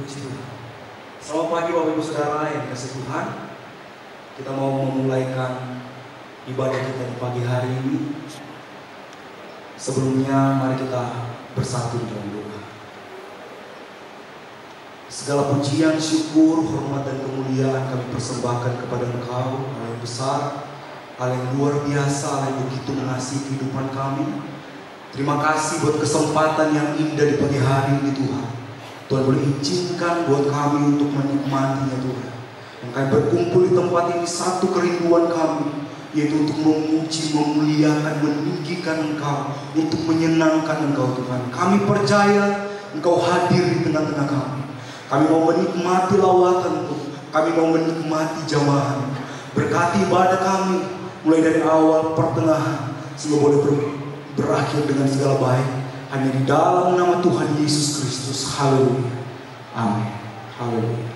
Puji Tuhan. Selamat pagi Bapak Ibu Saudara yang dikasihi Tuhan. Kita mau memulaikan ibadah kita di pagi hari ini. Sebelumnya mari kita bersatu dalam doa. Segala pujian, syukur, hormat dan kemuliaan kami persembahkan kepada Engkau, Allah yang besar, Allah yang luar biasa, Allah yang begitu mengasihi kehidupan kami. Terima kasih buat kesempatan yang indah di pagi hari ini Tuhan. Tuhan boleh izinkan buat kami untuk menikmatinya Tuhan. Dan kami berkumpul di tempat ini satu kerinduan kami, yaitu untuk memuji, memuliakan, meninggikan Engkau, untuk menyenangkan Engkau Tuhan. Kami percaya Engkau hadir di tengah-tengah kami. Kami mau menikmati lawatan-Mu, kami mau menikmati jamahan. Berkati ibadah kami, mulai dari awal, pertengahan, sehingga boleh berakhir dengan segala baik. Hanya di dalam nama Tuhan Yesus Kristus. Haleluya. Amin. Haleluya.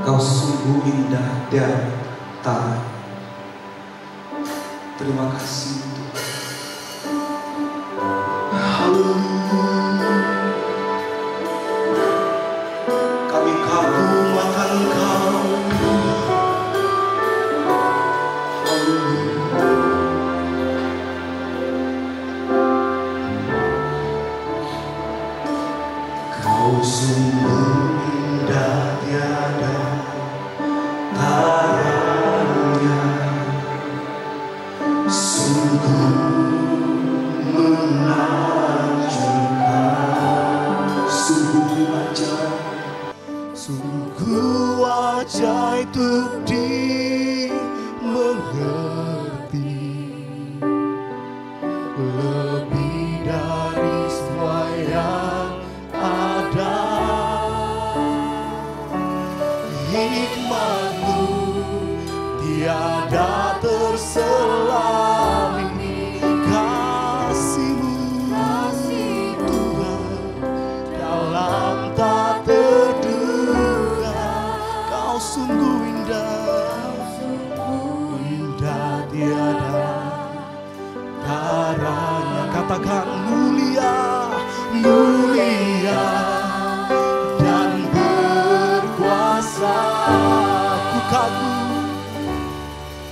Kau sungguh indah dan tak. Terima kasih Tuhan. Haleluya. Kami kagum akan Engkau. Sungguh indah tiada taranya, sungguh menakjubkan, sungguh ajaib untuk dimengerti, lebih dari semua yang ada. Hikmat-Mu tiada terselami, kasih-Mu Tuhan dalam tak terduga. Kau sungguh indah, indah tiada taranya. Katakan mulia, mulia dan berkuasa.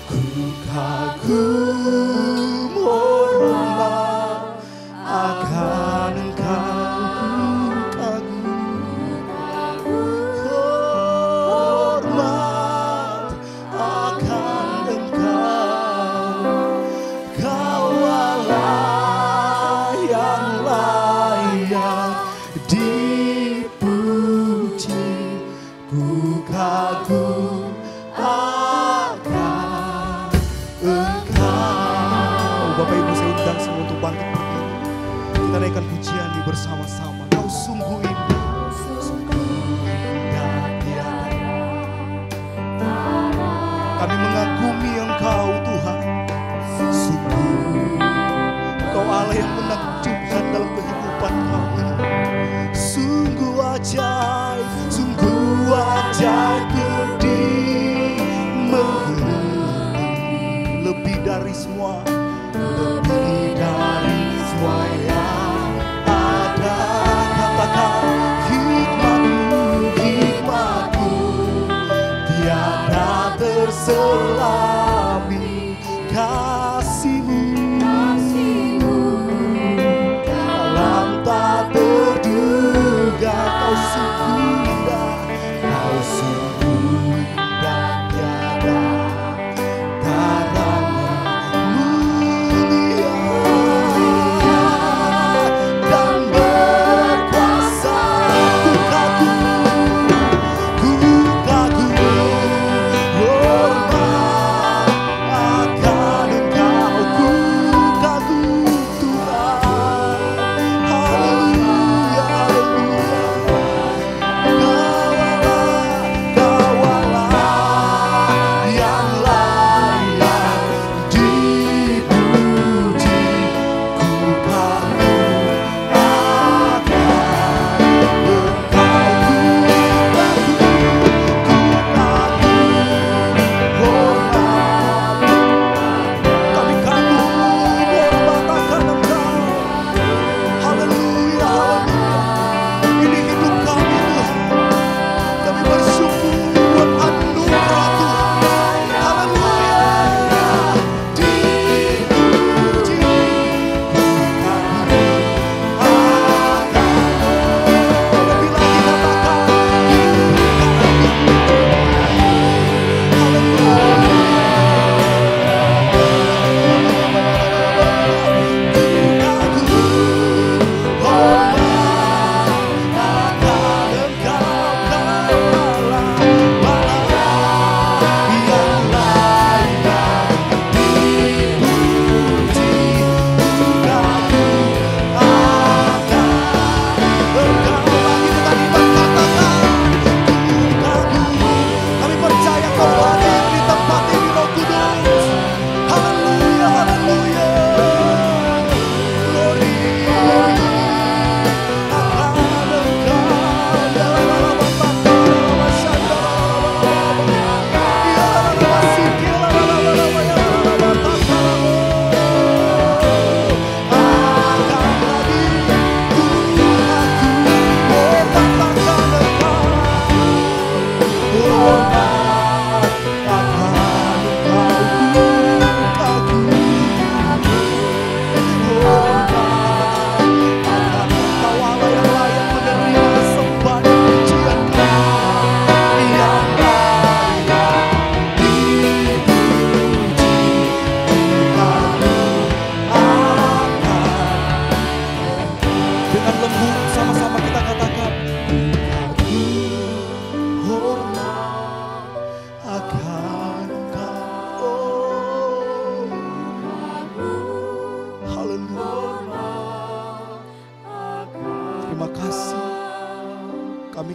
Ku kagum hormat akan Engkau. Hormat akan Engkau. Kau Allah yang layak dipuji. Ku kagum akan Engkau. Bapak Ibu, saya undang semua untuk bangkit berdiri. Kita naikkan pujian ini bersama-sama. Kau sungguh indah, sungguh indah tiada. Kami mengagumi Engkau Tuhan. Sungguh Engkau Allah yang menakjubkan dalam kehidupan kami. Sungguh ajaib, sungguh ajaib dimengerti, lebih dari semua, lebih dari semua yang ada. Katakan hikmat-Mu, hikmat-Mu tiada terselami, kasih-Mu dalam tak terduga. Kau sungguh indah, Kau sungguh indah tiada taranya, mulia dan berkuasa. Ku kagum hormat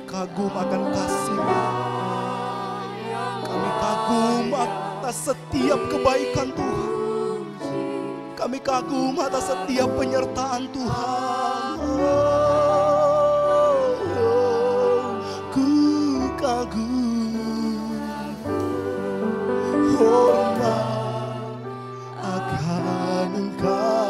kagum akan kasih-Mu. Kami kagum atas setiap kebaikan Tuhan. Kami kagum atas setiap penyertaan Tuhan. Ku kagum, hormat akan Engkau.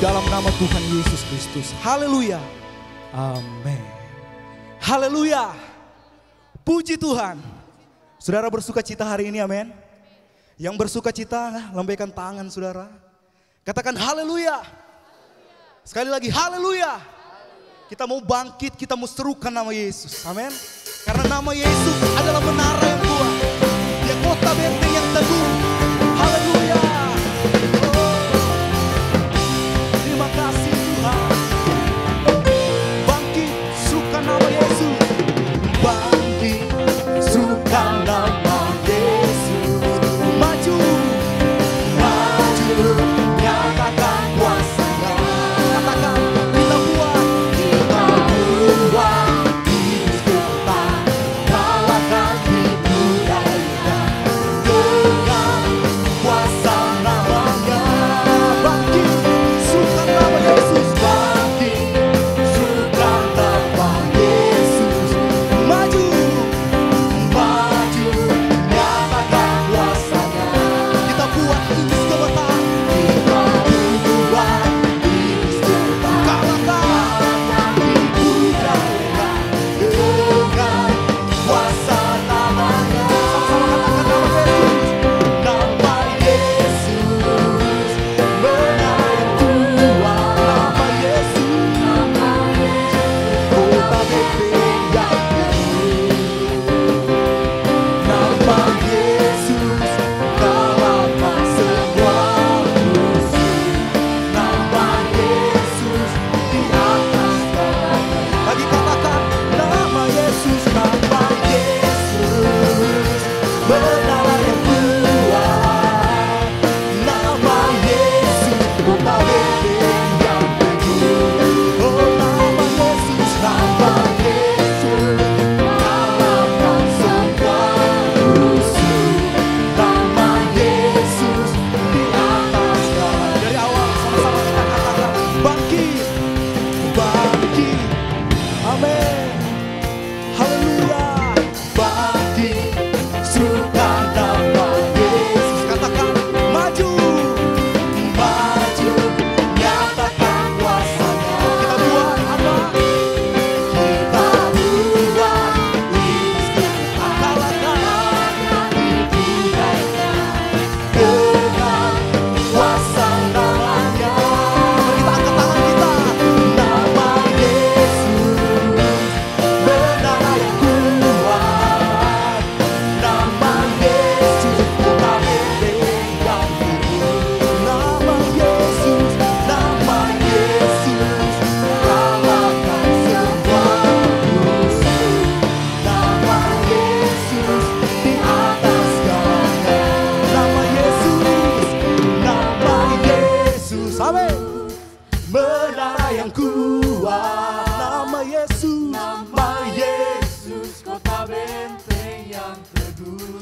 dalam nama Tuhan Yesus Kristus. Haleluya. Amin. Haleluya. Puji Tuhan. Saudara bersuka cita hari ini, amin. Yang bersuka cita, lambaikan tangan saudara. Katakan haleluya. Sekali lagi haleluya. Kita mau bangkit, kita mau serukan nama Yesus. Amin. Karena nama Yesus adalah menara yang kuat. Dia kota benteng yang teguh. Haleluya. Terima kasih Tuhan. Bangkit, serukan nama Yesus. Bangkit, serukan nama Yesus. Maju, maju, nyatakan kuasa-Nya. Katakan, kita buat hidup kita, kalahkan hidup lainnya. Dengan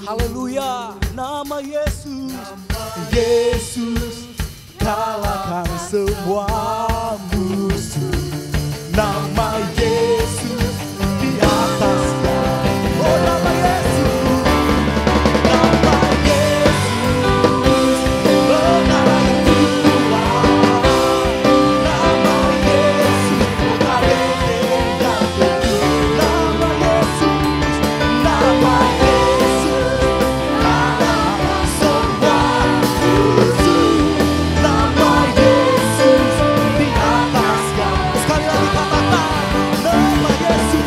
Haleluya, nama Yesus. Yesus kalahkan semua musuh. Nama Yesus di atas segala. Oh, nama Yesus. Nama Yesus benar yang kuat. Nama Yesus tak benteng yang teguh. Nama Yesus, nama Yesus kalahkan semua musuh. Nama Yesus di atas segala. Sekali lagi katakan nama Yesus.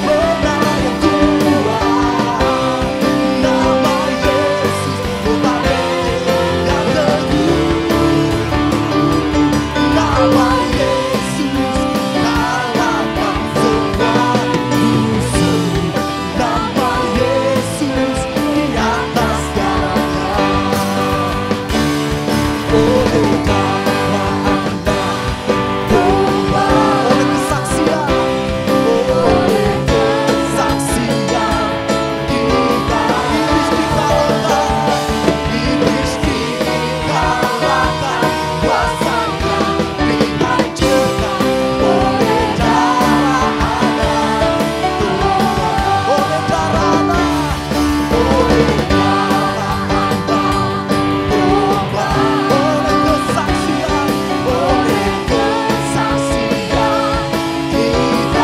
Benar yang kuat. Nama Yesus tak benteng yang teguh. Nama Yesus kalahkan semua musuh. Nama Yesus di atas segalanya. Oleh karena Anda domba, oleh kesaksian kita, iblis dikalahkan, kuasanya dihancurkan oleh darah anak domba. Oleh darah anak, oleh darah anak domba, oleh kesaksian kita, iblis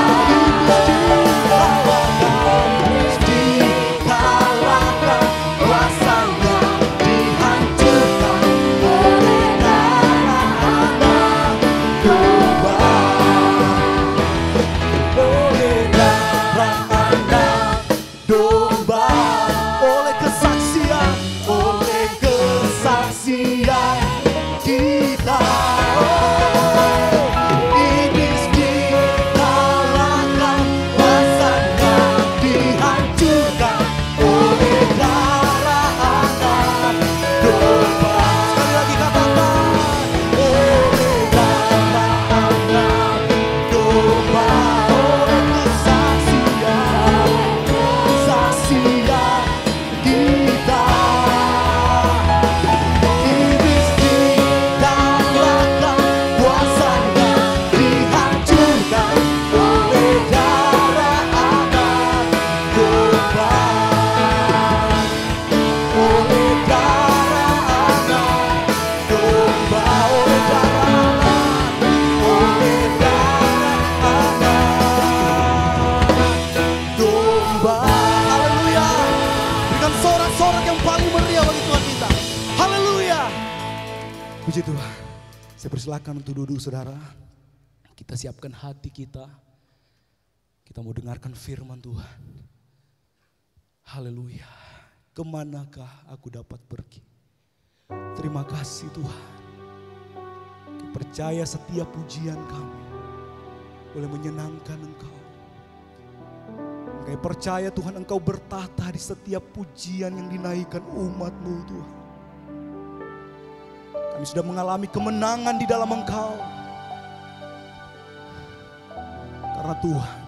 dikalahkan, kuasanya dihancurkan oleh darah anak domba. Oleh darah anak domba, oleh kesaksian kita, iblis dikalahkan, kuasanya dihancurkan oleh darah anak domba. Sekali lagi katakan, oleh darah anak domba, oleh kesaksian kita, iblis dikalahkan, kuasanya dihancurkan oleh darah anak domba. Oleh darah anak domba, oleh darah anak domba. Haleluya. Berikan sorak-sorak yang paling meriah bagi Tuhan kita. Haleluya. Puji Tuhan. Saya persilakan untuk duduk saudara. Kita siapkan hati kita. Kita mau dengarkan firman Tuhan. Haleluya. Kemanakah aku dapat pergi? Terima kasih Tuhan. Kau percaya setiap pujian kami boleh menyenangkan Engkau. Kau percaya Tuhan Engkau bertahta di setiap pujian yang dinaikkan umat-Mu Tuhan. Kami sudah mengalami kemenangan di dalam Engkau. Karena Tuhan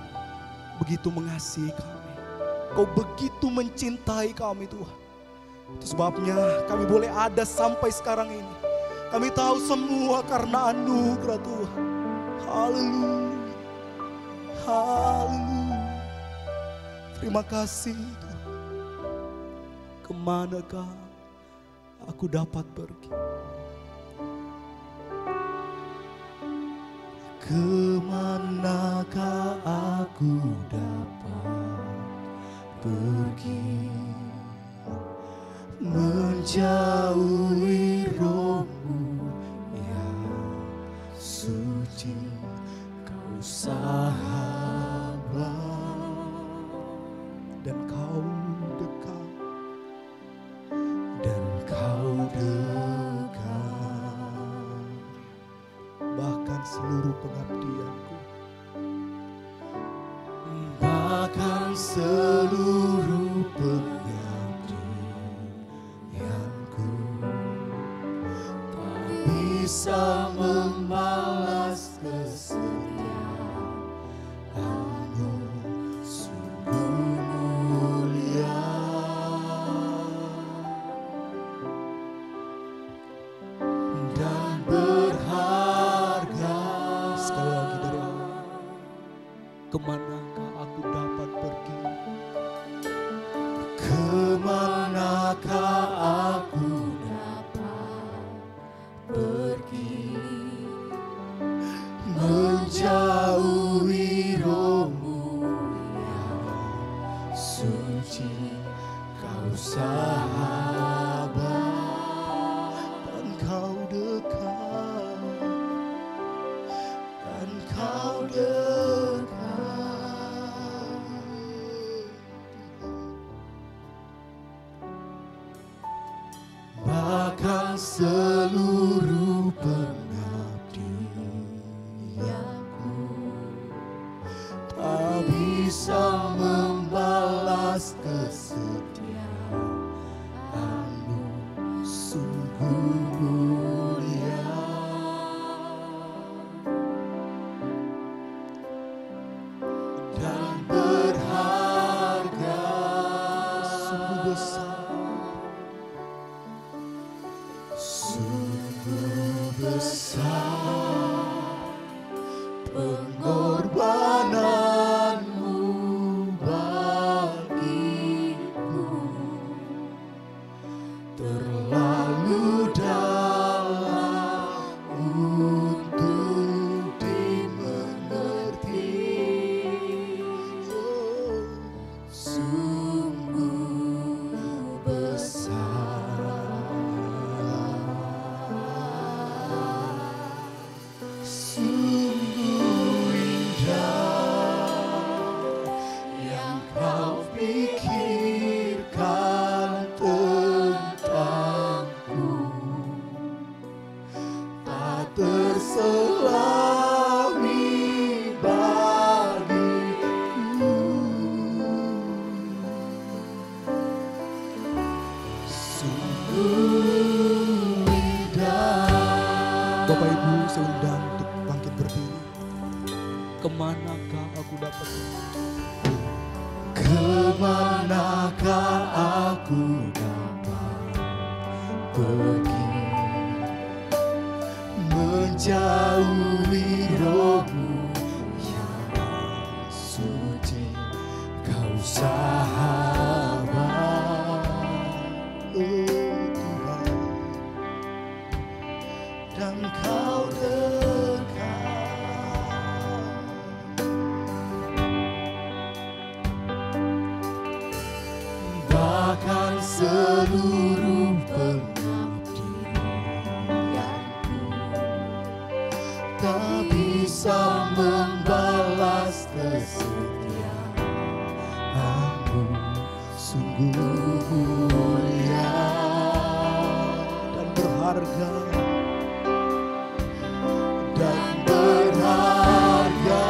begitu mengasihi kami. Kau begitu mencintai kami Tuhan. Itu sebabnya kami boleh ada sampai sekarang ini. Kami tahu semua karena anugerah Tuhan. Haleluya. Haleluya. Terima kasih Tuhan. Kemanakah aku dapat pergi? Kemanakah aku dapat pergi? Menjauhi roh-Mu yang suci, Kau sahabat dan Kau dekat, dan Kau dekat. Bahkan seluruh pengabdianku, bahkan seluruh pengabdianku tak bisa membalas kesetiaan-Mu. Sungguh Kemanakah aku dapat pergi? Kemanakah aku dapat pergi? Menjauhi rohmu yang suci, kau sahabat dan kau dekat, dan kau dekat. Bahkan seluruh pengabdianku tak bisa membalas kesetiaanmu, sungguh mulia dan berharga, sungguh besar. Sungguh besar pengorbananmu bagiku, terlalu dalam untuk dimengerti. Sungguh besar. Sungguh indah yang kau pikirkan tentangku, tak terselami bagiku. Sungguh indah. Bapak Ibu, saya undang untuk bangkit berdiri. Kemanakah aku dapat pergi? Kemanakah aku dapat pergi? Menjauhi rohmu yang suci, kau sahabat, oh Tuhan, dan kau dekat. Bahkan seluruh pengabdianku tak bisa membalas kesetiaanmu, sungguh mulia Dan berharga. dan berharga,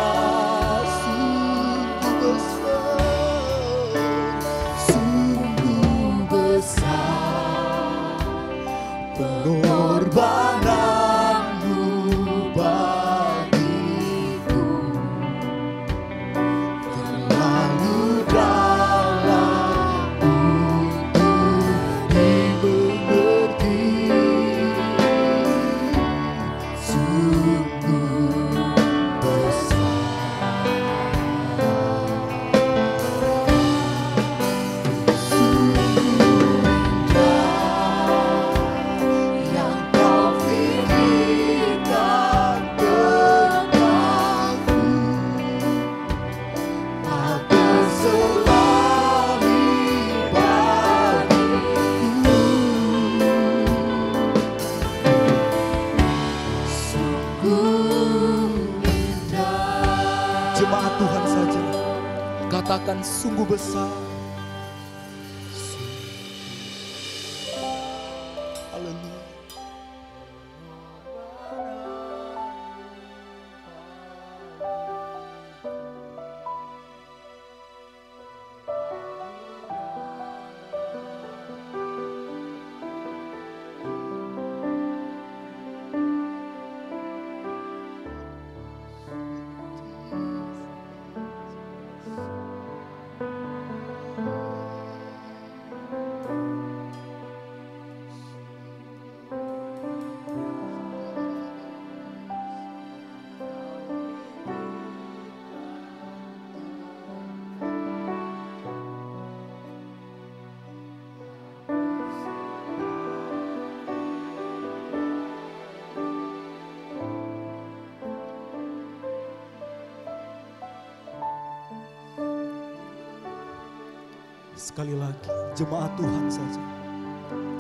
sungguh besar, sungguh besar pengorbananmu bagiku, terlalu dalam untuk dimengerti. Sungguh besar, sungguh indah yang kau pikirkan tentangku, tak terselami bagiku. Sungguh indah. Jemaat Tuhan saja, katakan sungguh besar. Haleluya. Sekali lagi, jemaat Tuhan saja.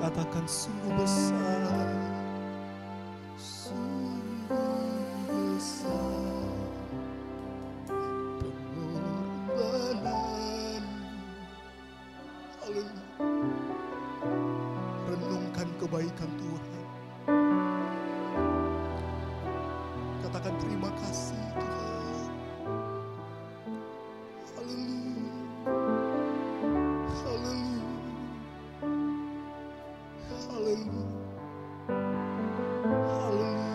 Katakan sungguh besar. Sungguh besar pengorbanan. Haleluya. Renungkan kebaikan Tuhan. Katakan terima kasih Tuhan. Haleluya. Haleluya. Haleluya.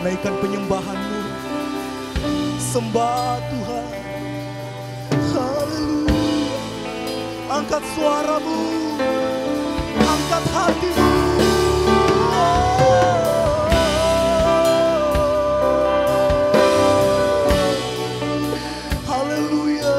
Naikkan penyembahanmu, sembah Tuhan. Haleluya. Angkat suaramu, angkat hatimu. Haleluya. Haleluya.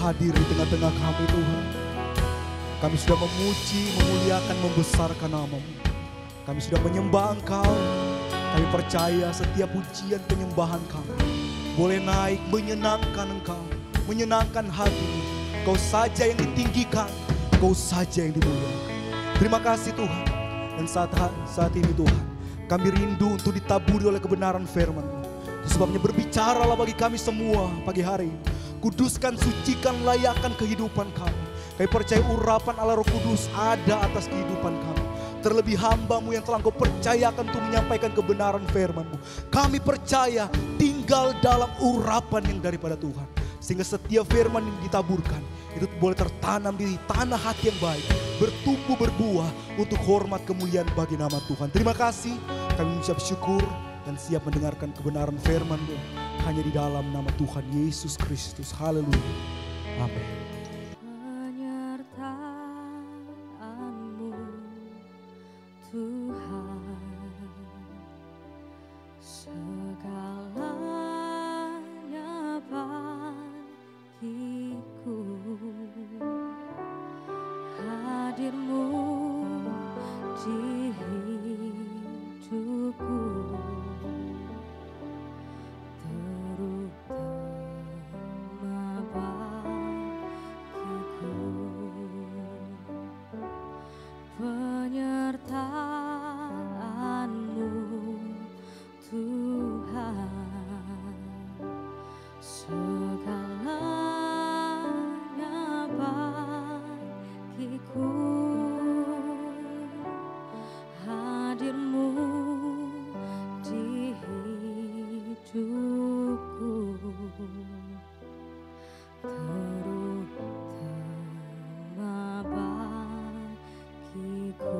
Hadir di tengah-tengah kami Tuhan. Kami sudah memuji, memuliakan, membesarkan nama-Mu. Kami sudah menyembah Engkau. Kami percaya setiap pujian penyembahan kami boleh naik menyenangkan Engkau, menyenangkan hati. Kau saja yang ditinggikan, Engkau saja yang dimuliakan. Terima kasih Tuhan. Dan saat ini Tuhan, kami rindu untuk ditaburi oleh kebenaran firman-Mu. Itu sebabnya berbicaralah bagi kami semua pagi hari ini. Kuduskan, sucikan, layakkan kehidupan kami. Kami percaya urapan Allah Roh Kudus ada atas kehidupan kami. Terlebih hamba-Mu yang telah Engkau percayakan untuk menyampaikan kebenaran firman-Mu. Kami percaya tinggal dalam urapan yang daripada Tuhan. Sehingga setiap firman yang ditaburkan itu boleh tertanam di tanah hati yang baik. Bertumbuh berbuah untuk hormat kemuliaan bagi nama Tuhan. Terima kasih, kami mengucap syukur dan siap mendengarkan kebenaran firman-Mu hanya di dalam nama Tuhan Yesus Kristus. Haleluya. Amin. Penyertaan-Mu Tuhan, segalanya bagiku. Hadir-Mu di hidupku, terutama bagiku. Penyertaan-Mu Tuhan, segalanya bagiku. Hadir-Mu di hidupku, terutama bagiku.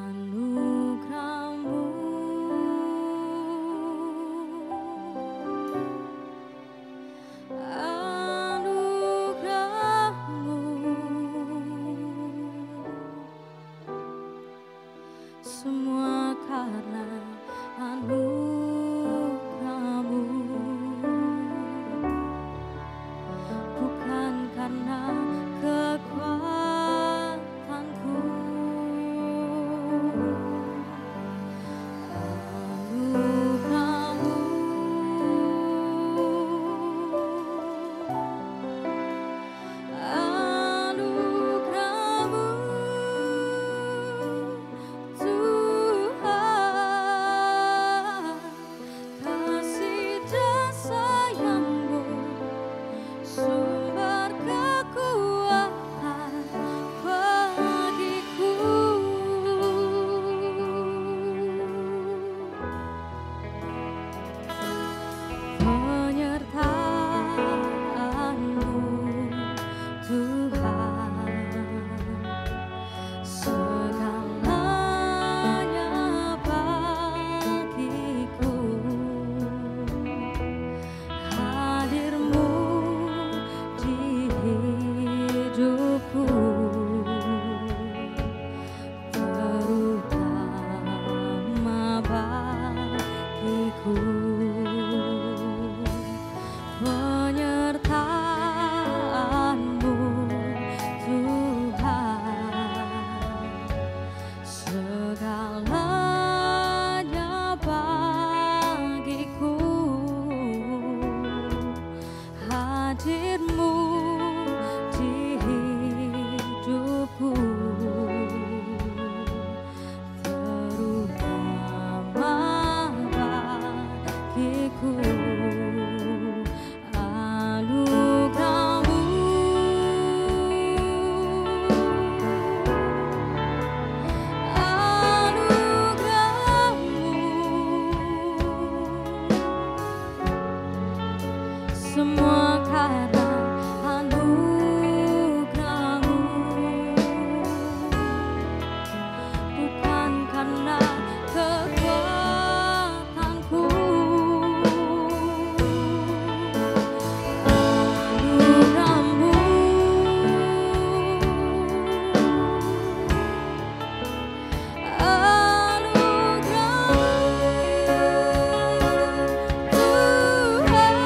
Anugerah-Mu, semua karena anugerah-Mu, bukan karena kekuatanku. Anugerah-Mu, anugerah-Mu Tuhan, kasih dan sayang-Mu, sumber kekuatan bagiku. Penyertaan-Mu Tuhan, segalanya bagiku. Hadir-Mu di hidupku, terutama bagiku. Penyertaan-Mu Tuhan, segalanya bagiku. Hadir-Mu di hidupku, terutama bagiku. Anugerah-Mu, anugerah-Mu, semua karena anugerah-Mu, bukan karena kekuatanku. Anugerah-Mu, anugerah-Mu Tuhan,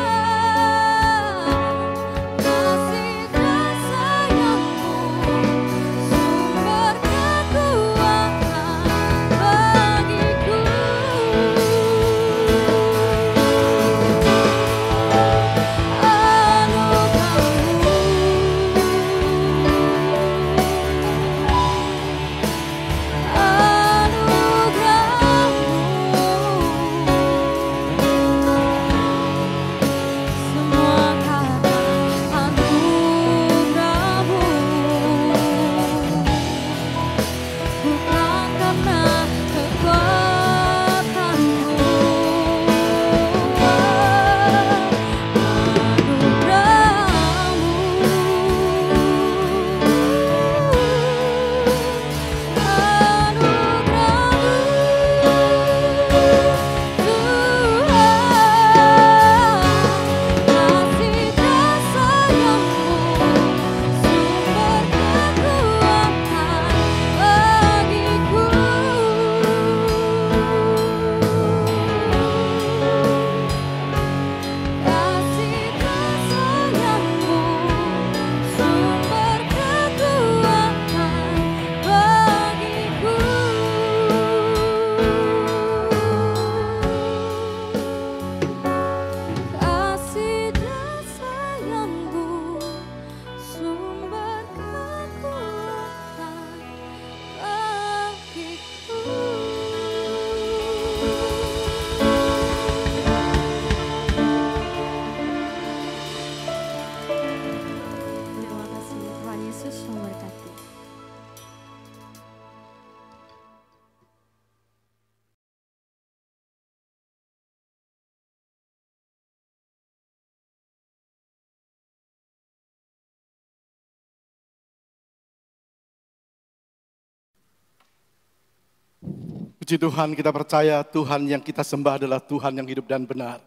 Puji Tuhan, kita percaya Tuhan yang kita sembah adalah Tuhan yang hidup dan benar.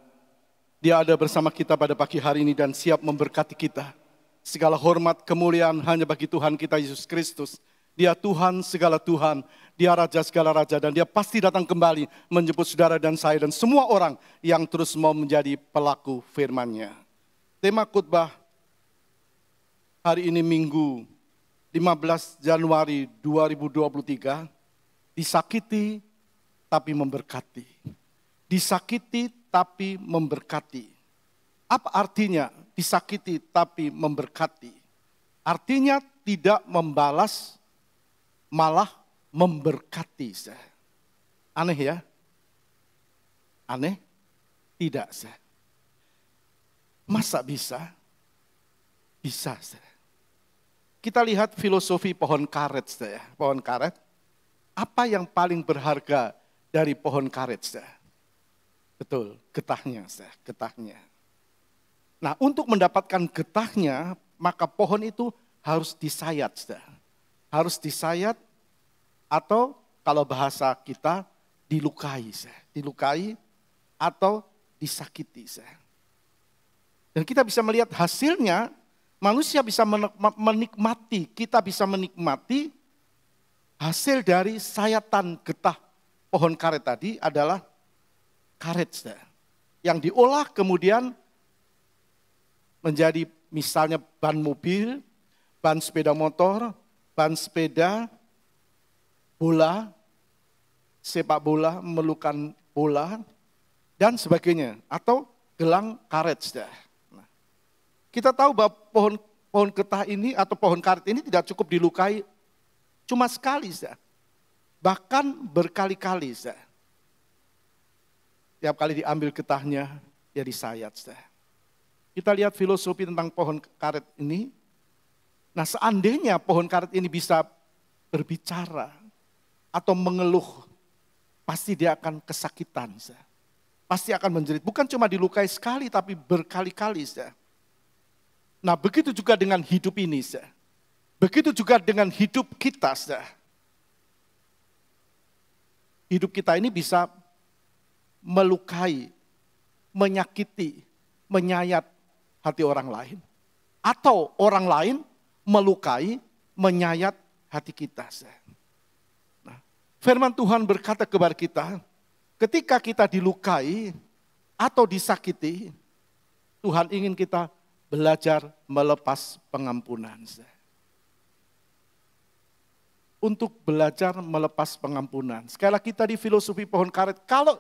Dia ada bersama kita pada pagi hari ini dan siap memberkati kita. Segala hormat, kemuliaan hanya bagi Tuhan kita Yesus Kristus. Dia Tuhan segala Tuhan, Dia Raja segala Raja, dan Dia pasti datang kembali menjemput saudara dan saya dan semua orang yang terus mau menjadi pelaku firman-Nya. Tema khotbah hari ini Minggu 15 Januari 2023, disakiti tapi memberkati. Disakiti tapi memberkati. Apa artinya disakiti tapi memberkati? Artinya tidak membalas, malah memberkati. Aneh ya? Aneh? Tidak. Masa bisa? Bisa. Kita lihat filosofi pohon karet. Pohon karet. Apa yang paling berharga dari pohon karet? Betul, getahnya. Getahnya. Nah, untuk mendapatkan getahnya, maka pohon itu harus disayat. Harus disayat atau kalau bahasa kita dilukai. Dilukai atau disakiti. Dan kita bisa melihat hasilnya, manusia bisa menikmati, kita bisa menikmati hasil dari sayatan getah pohon karet tadi adalah karet yang diolah kemudian menjadi misalnya ban mobil, ban sepeda motor, ban sepeda, bola, sepak bola, melukan bola, dan sebagainya. Atau gelang karet. Nah, kita tahu bahwa pohon getah ini atau pohon karet ini tidak cukup dilukai cuma sekali, bahkan berkali-kali. Tiap kali diambil getahnya, ya disayat. Kita lihat filosofi tentang pohon karet ini. Nah, seandainya pohon karet ini bisa berbicara atau mengeluh, pasti dia akan kesakitan. Pasti akan menjerit. Bukan cuma dilukai sekali, tapi berkali-kali. Nah, begitu juga dengan hidup ini. Begitu juga dengan hidup kita. Hidup kita ini bisa melukai, menyakiti, menyayat hati orang lain. Atau orang lain melukai, menyayat hati kita. Nah, firman Tuhan berkata kepada kita, ketika kita dilukai atau disakiti, Tuhan ingin kita belajar melepas pengampunan. Untuk belajar melepas pengampunan. Sekali lagi tadi filosofi pohon karet, kalau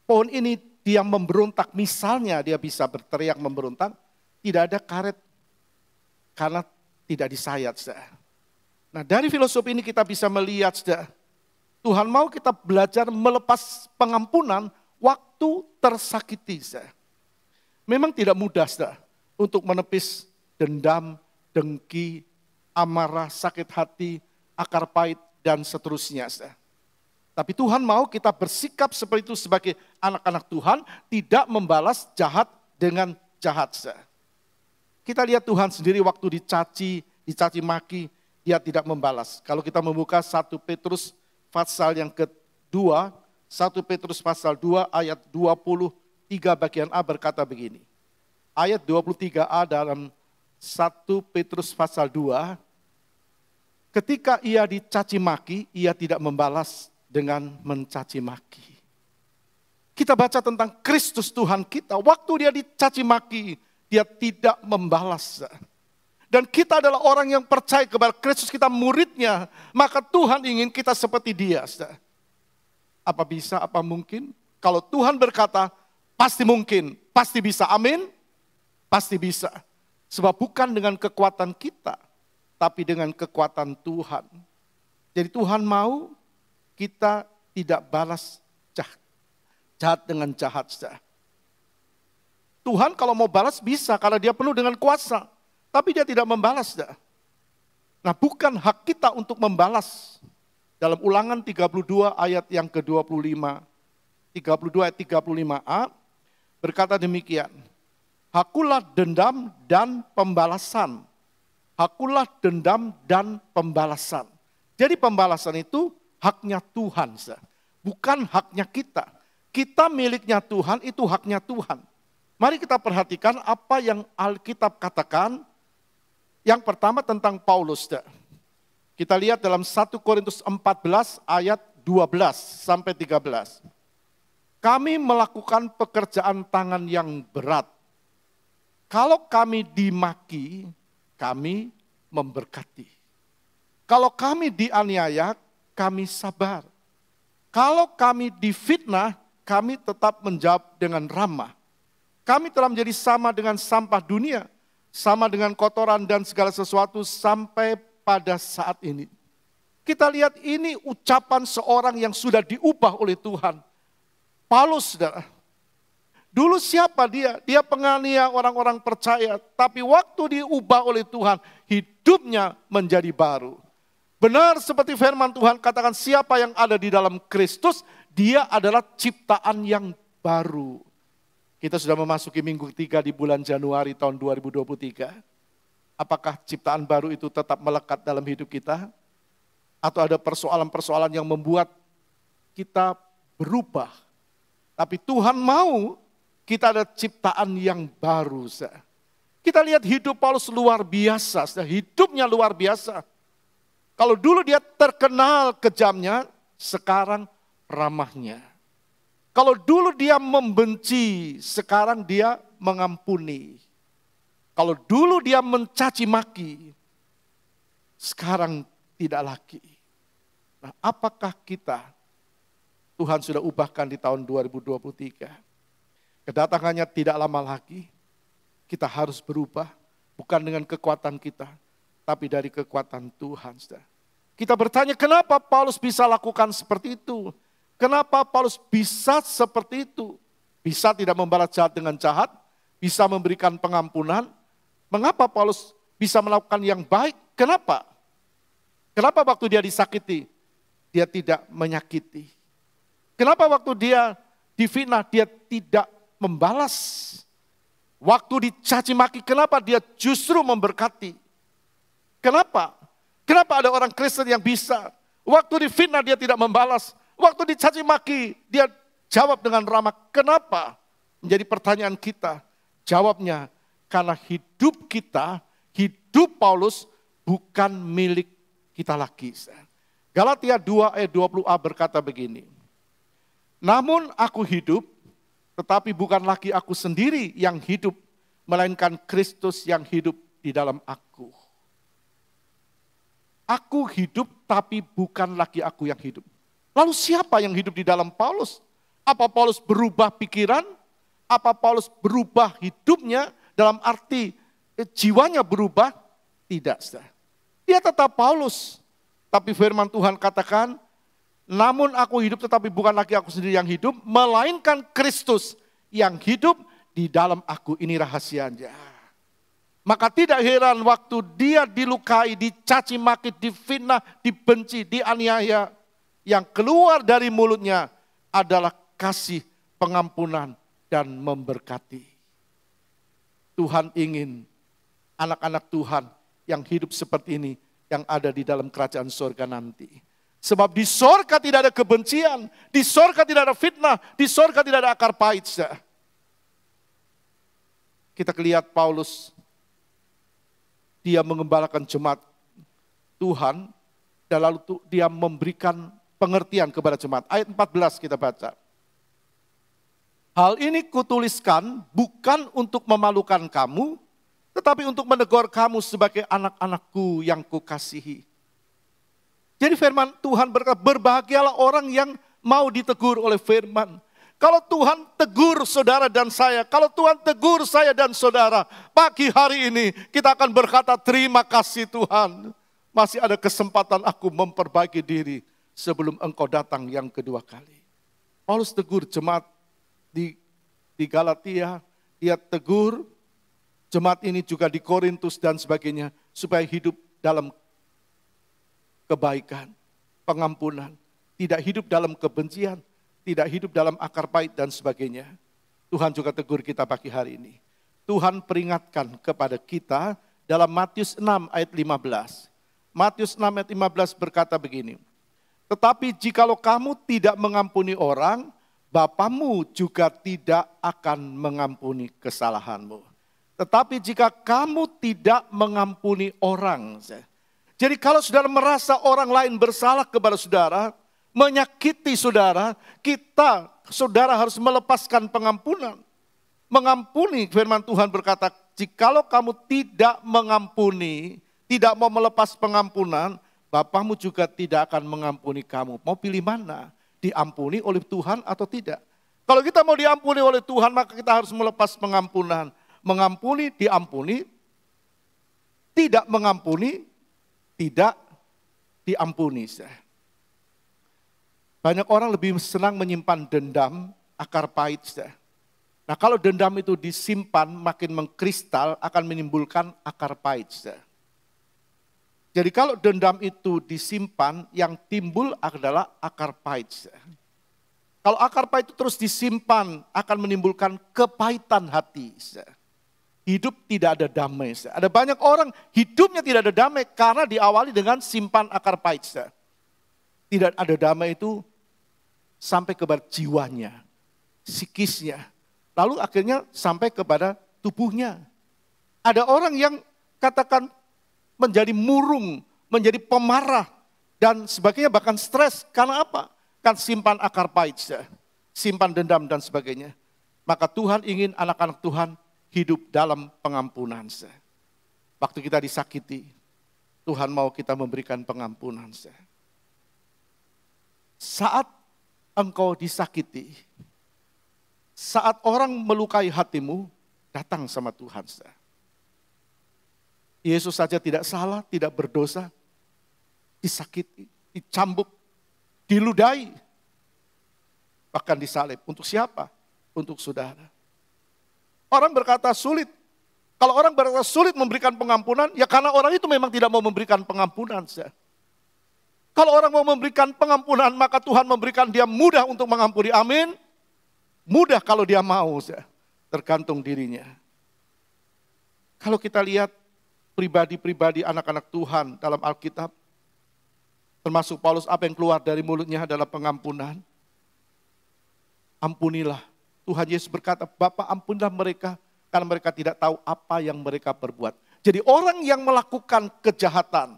pohon ini dia memberontak, misalnya dia bisa berteriak memberontak, tidak ada karet karena tidak disayat. Nah, dari filosofi ini kita bisa melihat, Tuhan mau kita belajar melepas pengampunan waktu tersakiti. Memang tidak mudah untuk menepis dendam, dengki, amarah, sakit hati, akar pahit, dan seterusnya. Tapi Tuhan mau kita bersikap seperti itu sebagai anak-anak Tuhan, tidak membalas jahat dengan jahat. Kita lihat Tuhan sendiri waktu dicaci maki, dia tidak membalas. Kalau kita membuka 1 Petrus pasal yang kedua, 1 Petrus pasal 2 ayat 23 bagian A berkata begini. Ayat 23a dalam 1 Petrus pasal 2, ketika ia dicaci maki, ia tidak membalas dengan mencaci maki. Kita baca tentang Kristus Tuhan kita, waktu dia dicaci maki, dia tidak membalas. Dan kita adalah orang yang percaya kepada Kristus, kita muridnya, maka Tuhan ingin kita seperti dia. Apa bisa, apa mungkin? Kalau Tuhan berkata, pasti mungkin, pasti bisa, amin? Pasti bisa. Sebab bukan dengan kekuatan kita, tapi dengan kekuatan Tuhan. Jadi Tuhan mau kita tidak balas jahat dengan jahat. Tuhan kalau mau balas bisa, karena dia penuh dengan kuasa. Tapi dia tidak membalas. Nah, bukan hak kita untuk membalas. Dalam Ulangan 32 ayat yang ke-25. 32 ayat 35a berkata demikian. Hakulah dendam dan pembalasan. Hakulah dendam dan pembalasan. Jadi pembalasan itu haknya Tuhan. bukan haknya kita. Kita miliknya Tuhan, itu haknya Tuhan. Mari kita perhatikan apa yang Alkitab katakan. Yang pertama tentang Paulus. Kita lihat dalam 1 Korintus 14 ayat 12 sampai 13. Kami melakukan pekerjaan tangan yang berat. Kalau kami dimaki, kami memberkati. Kalau kami dianiaya, kami sabar. Kalau kami difitnah, kami tetap menjawab dengan ramah. Kami telah menjadi sama dengan sampah dunia, sama dengan kotoran dan segala sesuatu sampai pada saat ini. Kita lihat ini ucapan seorang yang sudah diubah oleh Tuhan. Paulus, saudara. Dulu siapa dia? Dia penganiaya orang-orang percaya. Tapi waktu diubah oleh Tuhan, hidupnya menjadi baru. Benar seperti firman Tuhan katakan, siapa yang ada di dalam Kristus, dia adalah ciptaan yang baru. Kita sudah memasuki minggu ketiga di bulan Januari tahun 2023. Apakah ciptaan baru itu tetap melekat dalam hidup kita? Atau ada persoalan-persoalan yang membuat kita berubah? Tapi Tuhan mau kita ada ciptaan yang baru. Kita lihat hidup Paulus luar biasa, hidupnya luar biasa. Kalau dulu dia terkenal kejamnya, sekarang ramahnya. Kalau dulu dia membenci, sekarang dia mengampuni. Kalau dulu dia mencaci maki, sekarang tidak lagi. Nah, apakah kita, Tuhan sudah ubahkan di tahun 2023. Kedatangannya tidak lama lagi, kita harus berubah, bukan dengan kekuatan kita, tapi dari kekuatan Tuhan. Kita bertanya kenapa Paulus bisa lakukan seperti itu? Kenapa Paulus bisa seperti itu? Bisa tidak membalas jahat dengan jahat, bisa memberikan pengampunan. Mengapa Paulus bisa melakukan yang baik? Kenapa? Kenapa waktu dia disakiti, dia tidak menyakiti? Kenapa waktu dia difitnah, dia tidak membalas? Waktu dicaci maki, kenapa dia justru memberkati? Kenapa? Kenapa ada orang Kristen yang bisa? Waktu difitnah dia tidak membalas. Waktu dicaci maki dia jawab dengan ramah. Kenapa? Menjadi pertanyaan kita. Jawabnya karena hidup kita, hidup Paulus bukan milik kita lagi. Galatia 2 ayat 20a berkata begini. Namun aku hidup, tetapi bukan lagi aku sendiri yang hidup, melainkan Kristus yang hidup di dalam aku. Aku hidup tapi bukan lagi aku yang hidup. Lalu siapa yang hidup di dalam Paulus? Apa Paulus berubah pikiran? Apa Paulus berubah hidupnya dalam arti jiwanya berubah? Tidak. Dia tetap Paulus. Tapi firman Tuhan katakan, namun aku hidup tetapi bukan lagi aku sendiri yang hidup, melainkan Kristus yang hidup di dalam aku. Ini rahasianya. Maka tidak heran waktu dia dilukai, dicaci maki, difitnah, dibenci, dianiaya. Yang keluar dari mulutnya adalah kasih, pengampunan, dan memberkati. Tuhan ingin anak-anak Tuhan yang hidup seperti ini, yang ada di dalam kerajaan surga nanti. Sebab di surga tidak ada kebencian, di surga tidak ada fitnah, di surga tidak ada akar pahit. Kita lihat Paulus, dia mengembalakan jemaat Tuhan, dan lalu dia memberikan pengertian kepada jemaat. Ayat 14 kita baca. Hal ini kutuliskan bukan untuk memalukan kamu, tetapi untuk menegur kamu sebagai anak-anakku yang kukasihi. Jadi firman Tuhan berkata, berbahagialah orang yang mau ditegur oleh firman. Kalau Tuhan tegur saudara dan saya, kalau Tuhan tegur saya dan saudara, pagi hari ini kita akan berkata terima kasih Tuhan. Masih ada kesempatan aku memperbaiki diri sebelum engkau datang yang kedua kali. Paulus tegur jemaat di Galatia, dia tegur jemaat ini juga di Korintus dan sebagainya, supaya hidup dalam kebaikan, pengampunan, tidak hidup dalam kebencian, tidak hidup dalam akar pahit dan sebagainya. Tuhan juga tegur kita pagi hari ini. Tuhan peringatkan kepada kita dalam Matius 6 ayat 15. Matius 6 ayat 15 berkata begini. Tetapi jikalau kamu tidak mengampuni orang, Bapamu juga tidak akan mengampuni kesalahanmu. Tetapi jika kamu tidak mengampuni orang. Jadi kalau saudara merasa orang lain bersalah kepada saudara, menyakiti saudara, saudara harus melepaskan pengampunan. Mengampuni, firman Tuhan berkata, jikalau kamu tidak mengampuni, tidak mau melepas pengampunan, Bapamu juga tidak akan mengampuni kamu. Mau pilih mana? Diampuni oleh Tuhan atau tidak? Kalau kita mau diampuni oleh Tuhan, maka kita harus melepas pengampunan. Mengampuni, diampuni. Tidak mengampuni, tidak diampuni. Banyak orang lebih senang menyimpan dendam, akar pahit. Nah kalau dendam itu disimpan, makin mengkristal, akan menimbulkan akar pahit. Jadi kalau dendam itu disimpan, yang timbul adalah akar pahit. Kalau akar pahit itu terus disimpan, akan menimbulkan kepahitan hati. Hidup tidak ada damai. Ada banyak orang hidupnya tidak ada damai karena diawali dengan simpan akar pahit. Tidak ada damai itu sampai kepada jiwanya, psikisnya. Lalu akhirnya sampai kepada tubuhnya. Ada orang yang katakan menjadi murung, menjadi pemarah, dan sebagainya, bahkan stres. Karena apa? Kan simpan akar pahit, simpan dendam dan sebagainya. Maka Tuhan ingin anak-anak Tuhan hidup dalam pengampunan. Waktu kita disakiti, Tuhan mau kita memberikan pengampunan. Saat engkau disakiti, saat orang melukai hatimu, datang sama Tuhan. Yesus saja tidak salah, tidak berdosa, disakiti, dicambuk, diludahi, bahkan disalib. Untuk siapa? Untuk saudara. Orang berkata sulit. Kalau orang berkata sulit memberikan pengampunan, ya karena orang itu memang tidak mau memberikan pengampunan. Kalau orang mau memberikan pengampunan, maka Tuhan memberikan dia mudah untuk mengampuni. Amin. Mudah kalau dia mau, tergantung dirinya. Kalau kita lihat pribadi-pribadi anak-anak Tuhan dalam Alkitab, termasuk Paulus, apa yang keluar dari mulutnya adalah pengampunan. Ampunilah. Tuhan Yesus berkata, Bapa ampunilah mereka, karena mereka tidak tahu apa yang mereka perbuat. Jadi orang yang melakukan kejahatan,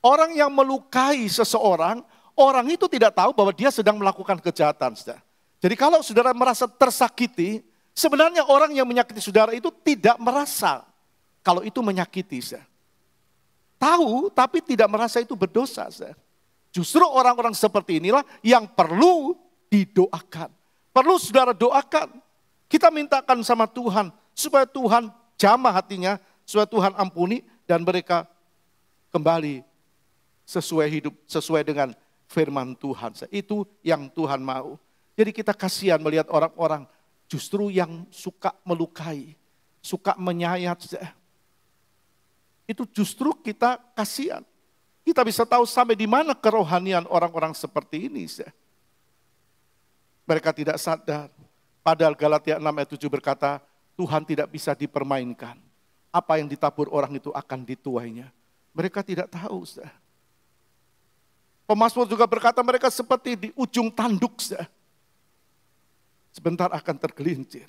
orang yang melukai seseorang, orang itu tidak tahu bahwa dia sedang melakukan kejahatan. Jadi kalau saudara merasa tersakiti, sebenarnya orang yang menyakiti saudara itu tidak merasa kalau itu menyakiti. Tahu tapi tidak merasa itu berdosa. Justru orang-orang seperti inilah yang perlu didoakan. Perlu saudara doakan. Kita mintakan sama Tuhan supaya Tuhan jamah hatinya, supaya Tuhan ampuni dan mereka kembali sesuai hidup, sesuai dengan firman Tuhan. Itu yang Tuhan mau. Jadi kita kasihan melihat orang-orang justru yang suka melukai, suka menyayat. Itu justru kita kasihan. Kita bisa tahu sampai di mana kerohanian orang-orang seperti ini. Mereka tidak sadar. Padahal Galatia 6 ayat 7 berkata, Tuhan tidak bisa dipermainkan. Apa yang ditabur orang itu akan dituainya. Mereka tidak tahu. Pemazmur juga berkata mereka seperti di ujung tanduk. Sebentar akan tergelincir.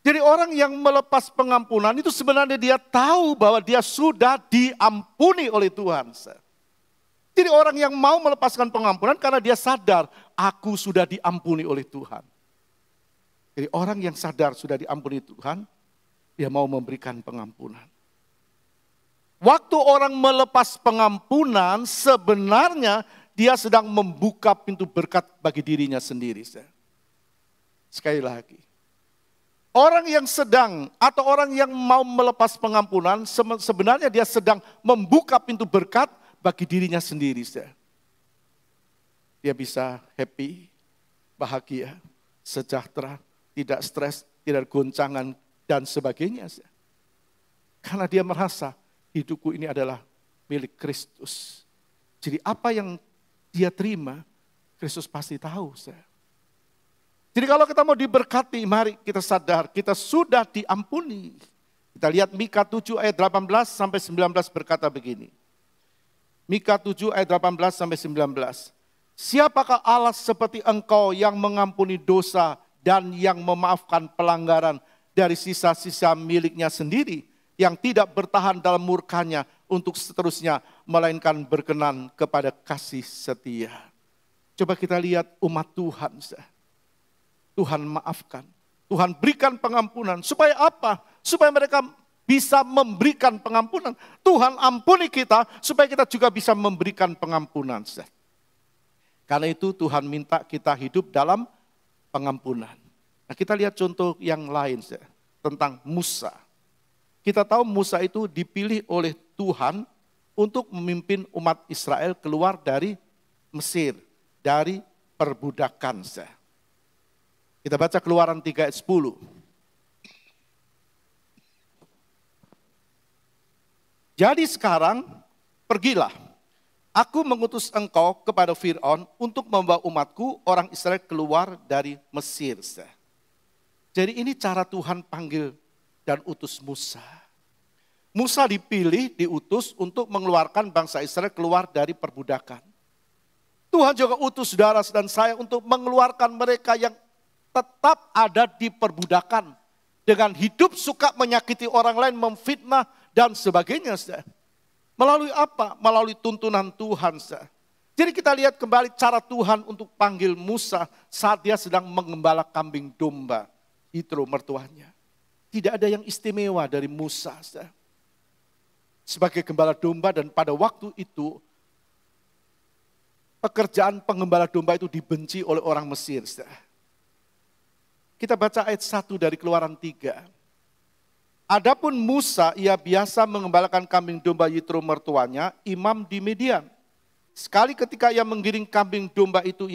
Jadi orang yang melepas pengampunan itu sebenarnya dia tahu bahwa dia sudah diampuni oleh Tuhan. Jadi orang yang mau melepaskan pengampunan karena dia sadar, aku sudah diampuni oleh Tuhan. Jadi orang yang sadar sudah diampuni Tuhan, dia mau memberikan pengampunan. Waktu orang melepas pengampunan, sebenarnya dia sedang membuka pintu berkat bagi dirinya sendiri. Sekali lagi. Orang yang sedang atau orang yang mau melepas pengampunan, sebenarnya dia sedang membuka pintu berkat bagi dirinya sendiri. Dia bisa happy, bahagia, sejahtera, tidak stres, tidak goncangan, dan sebagainya. Karena dia merasa hidupku ini adalah milik Kristus. Jadi apa yang dia terima, Kristus pasti tahu. Jadi kalau kita mau diberkati, mari kita sadar kita sudah diampuni. Kita lihat Mika 7 ayat 18 sampai 19 berkata begini. Mika 7 ayat 18 sampai 19. Siapakah Allah seperti engkau yang mengampuni dosa dan yang memaafkan pelanggaran dari sisa-sisa miliknya sendiri, yang tidak bertahan dalam murkanya untuk seterusnya, melainkan berkenan kepada kasih setia. Coba kita lihat umat Tuhan. Tuhan maafkan, Tuhan berikan pengampunan. Supaya apa? Supaya mereka bisa memberikan pengampunan. Tuhan ampuni kita supaya kita juga bisa memberikan pengampunan. Karena itu Tuhan minta kita hidup dalam pengampunan. Nah, kita lihat contoh yang lain tentang Musa. Kita tahu Musa itu dipilih oleh Tuhan untuk memimpin umat Israel keluar dari Mesir, dari perbudakan. Kita baca Keluaran 3 ayat 10. Jadi sekarang pergilah, aku mengutus engkau kepada Fir'aun untuk membawa umatku orang Israel keluar dari Mesir. Jadi ini cara Tuhan panggil dan utus Musa. Musa dipilih, diutus untuk mengeluarkan bangsa Israel keluar dari perbudakan. Tuhan juga utus saudara dan saya untuk mengeluarkan mereka yang tetap ada di perbudakan. Dengan hidup suka menyakiti orang lain, memfitnah dan sebagainya. Melalui apa? Melalui tuntunan Tuhan. Jadi kita lihat kembali cara Tuhan untuk panggil Musa saat dia sedang mengembala kambing domba. Yitro mertuanya. Tidak ada yang istimewa dari Musa. Sebagai gembala domba, dan pada waktu itu pekerjaan pengembala domba itu dibenci oleh orang Mesir. Kita baca ayat 1 dari Keluaran 3. Adapun Musa, ia biasa mengembalakan kambing domba Yitro mertuanya, imam di Midian. Sekali ketika ia menggiring kambing domba itu,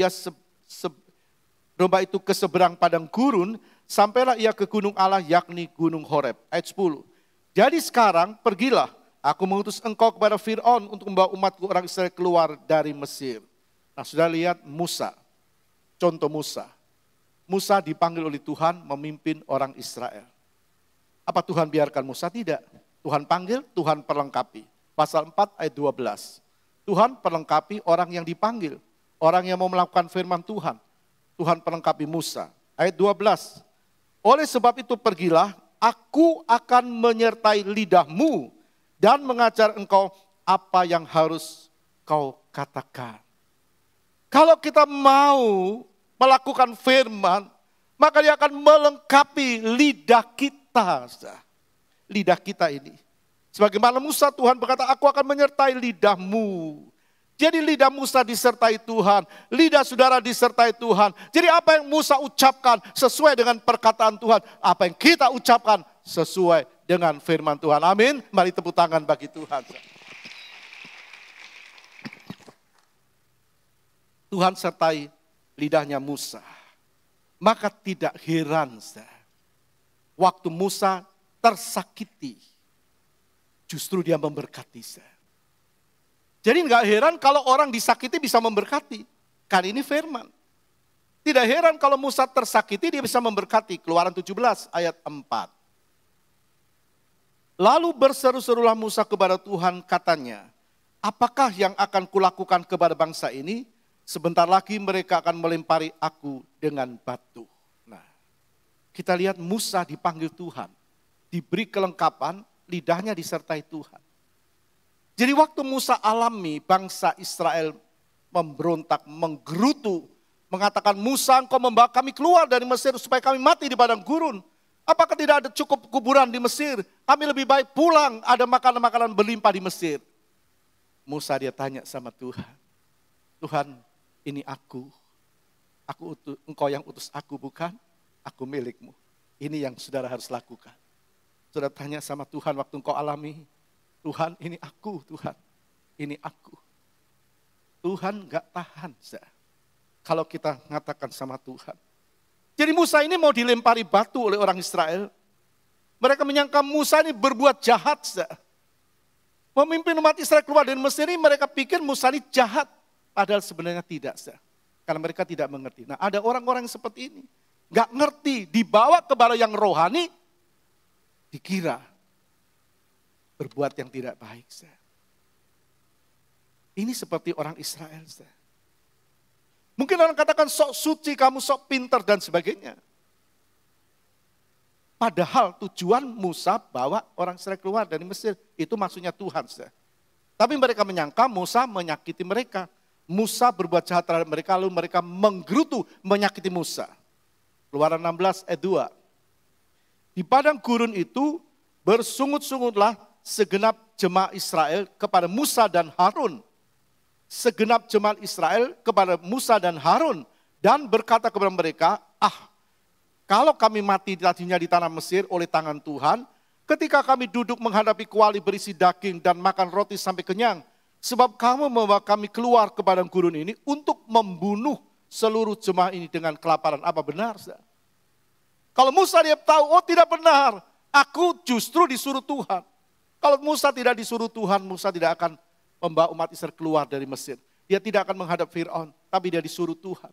domba itu ke seberang padang gurun, sampailah ia ke gunung Allah, yakni gunung Horeb. Ayat 10. Jadi sekarang pergilah, aku mengutus engkau kepada Fir'aun untuk membawa umatku orang Israel keluar dari Mesir. Nah, sudah lihat Musa, contoh Musa. Musa dipanggil oleh Tuhan memimpin orang Israel. Apa Tuhan biarkan Musa? Tidak. Tuhan panggil, Tuhan perlengkapi. Pasal 4 ayat 12. Tuhan perlengkapi orang yang dipanggil. Orang yang mau melakukan firman Tuhan. Tuhan perlengkapi Musa. Ayat 12. Oleh sebab itu pergilah, aku akan menyertai lidahmu dan mengajar engkau apa yang harus kau katakan. Kalau kita mau melakukan firman, maka dia akan melengkapi lidah kita. Lidah kita ini. Sebagaimana Musa, Tuhan berkata, aku akan menyertai lidahmu. Jadi lidah Musa disertai Tuhan, lidah saudara disertai Tuhan. Jadi apa yang Musa ucapkan sesuai dengan perkataan Tuhan. Apa yang kita ucapkan sesuai dengan firman Tuhan. Amin. Mari tepuk tangan bagi Tuhan. Tuhan sertai lidahnya Musa. Maka tidak heran waktu Musa tersakiti, justru dia memberkati. Jadi enggak heran kalau orang disakiti bisa memberkati. Kan ini firman. Tidak heran kalau Musa tersakiti dia bisa memberkati. Keluaran 17 ayat 4. Lalu berseru-serulah Musa kepada Tuhan, katanya, apakah yang akan kulakukan kepada bangsa ini? Sebentar lagi mereka akan melempari aku dengan batu. Nah, kita lihat Musa dipanggil Tuhan. Diberi kelengkapan, lidahnya disertai Tuhan. Jadi waktu Musa alami bangsa Israel memberontak, menggerutu, mengatakan, Musa engkau membawa kami keluar dari Mesir supaya kami mati di padang gurun. Apakah tidak ada cukup kuburan di Mesir? Kami lebih baik pulang, ada makanan-makanan berlimpah di Mesir. Musa dia tanya sama Tuhan, Tuhan ini aku engkau yang utus aku bukan? Aku milikmu. Ini yang saudara harus lakukan. Saudara tanya sama Tuhan waktu engkau alami, Tuhan ini aku, Tuhan ini aku. Tuhan gak tahan kalau kita mengatakan sama Tuhan. Jadi Musa ini mau dilempari batu oleh orang Israel. Mereka menyangka Musa ini berbuat jahat. Memimpin umat Israel keluar dari Mesir ini mereka pikir Musa ini jahat. Padahal sebenarnya tidak. Karena mereka tidak mengerti. Nah ada orang-orang seperti ini. Gak ngerti, dibawa ke bala yang rohani, dikira berbuat yang tidak baik. Ini seperti orang Israel. Mungkin orang katakan sok suci, kamu sok pintar dan sebagainya. Padahal tujuan Musa bawa orang Israel keluar dari Mesir. Itu maksudnya Tuhan. Tapi mereka menyangka Musa menyakiti mereka. Musa berbuat jahat terhadap mereka, lalu mereka menggerutu menyakiti Musa. Keluaran 16 ayat 2. Di padang gurun itu bersungut-sungutlah segenap jemaat Israel kepada Musa dan Harun. Segenap jemaat Israel kepada Musa dan Harun. Dan berkata kepada mereka, kalau kami mati tadinya di tanah Mesir oleh tangan Tuhan, ketika kami duduk menghadapi kuali berisi daging dan makan roti sampai kenyang, sebab kamu membawa kami keluar ke padang gurun ini untuk membunuh seluruh jemaah ini dengan kelaparan. Apa benar? Kalau Musa dia tahu, tidak benar, aku justru disuruh Tuhan. Kalau Musa tidak disuruh Tuhan, Musa tidak akan membawa umat Israel keluar dari Mesir. Dia tidak akan menghadap Fir'aun, tapi dia disuruh Tuhan.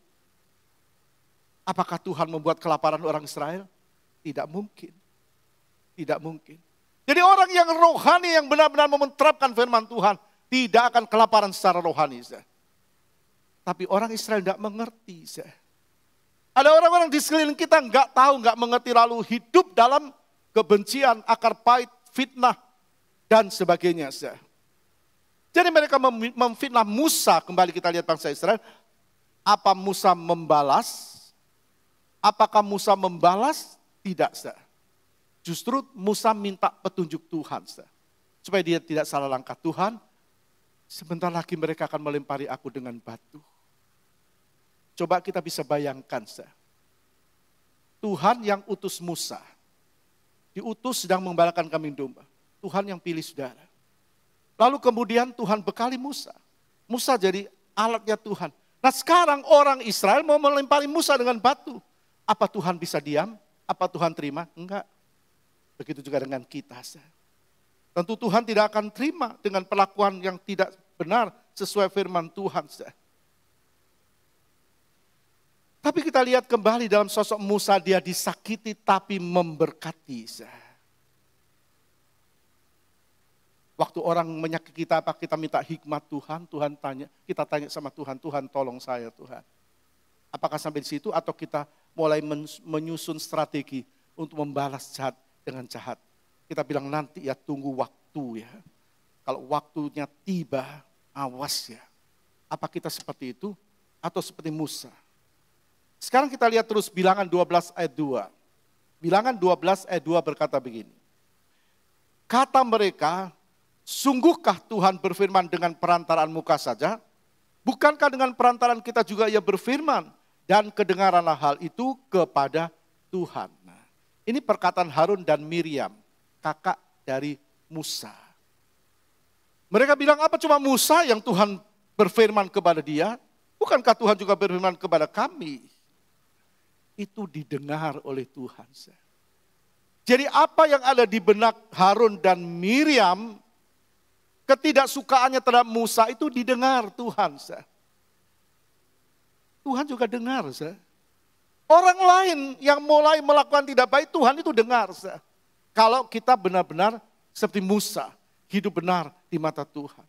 Apakah Tuhan membuat kelaparan orang Israel? Tidak mungkin. Tidak mungkin. Jadi orang yang rohani yang benar-benar menerapkan firman Tuhan tidak akan kelaparan secara rohani. Tapi orang Israel tidak mengerti. Ada orang-orang di sekeliling kita nggak tahu, nggak mengerti, lalu hidup dalam kebencian, akar pahit, fitnah, dan sebagainya. Jadi mereka memfitnah Musa, kembali kita lihat bangsa Israel. Apa Musa membalas? Apakah Musa membalas? Tidak. Justru Musa minta petunjuk Tuhan. Supaya dia tidak salah langkah. Tuhan, sebentar lagi mereka akan melempari aku dengan batu. Coba kita bisa bayangkan. Tuhan yang utus Musa. Diutus sedang mengembalakan kambing domba. Tuhan yang pilih saudara. Lalu kemudian Tuhan bekali Musa. Musa jadi alatnya Tuhan. Nah sekarang orang Israel mau melempari Musa dengan batu. Apa Tuhan bisa diam? Apa Tuhan terima? Enggak. Begitu juga dengan kita. Tentu Tuhan tidak akan terima dengan perlakuan yang tidak benar sesuai firman Tuhan. Tapi kita lihat kembali dalam sosok Musa, dia disakiti tapi memberkati. Waktu orang menyakiti kita, apa kita minta hikmat Tuhan? Tuhan tanya, kita tanya sama Tuhan, Tuhan tolong saya Tuhan. Apakah sampai di situ atau kita mulai menyusun strategi untuk membalas jahat dengan jahat? Kita bilang nanti ya, tunggu waktu ya. Kalau waktunya tiba, awas ya. Apa kita seperti itu atau seperti Musa? Sekarang kita lihat terus Bilangan 12 ayat 2. Bilangan 12 ayat 2 berkata begini. Kata mereka, sungguhkah Tuhan berfirman dengan perantaraan muka saja? Bukankah dengan perantaraan kita juga ia berfirman? Dan kedengaranlah hal itu kepada Tuhan. Nah, ini perkataan Harun dan Miriam, kakak dari Musa. Mereka bilang, apa cuma Musa yang Tuhan berfirman kepada dia? Bukankah Tuhan juga berfirman kepada kami? Itu didengar oleh Tuhan. Jadi apa yang ada di benak Harun dan Miriam, ketidaksukaannya terhadap Musa itu didengar Tuhan. Tuhan juga dengar. Orang lain yang mulai melakukan tidak baik, Tuhan itu dengar. Kalau kita benar-benar seperti Musa, hidup benar di mata Tuhan.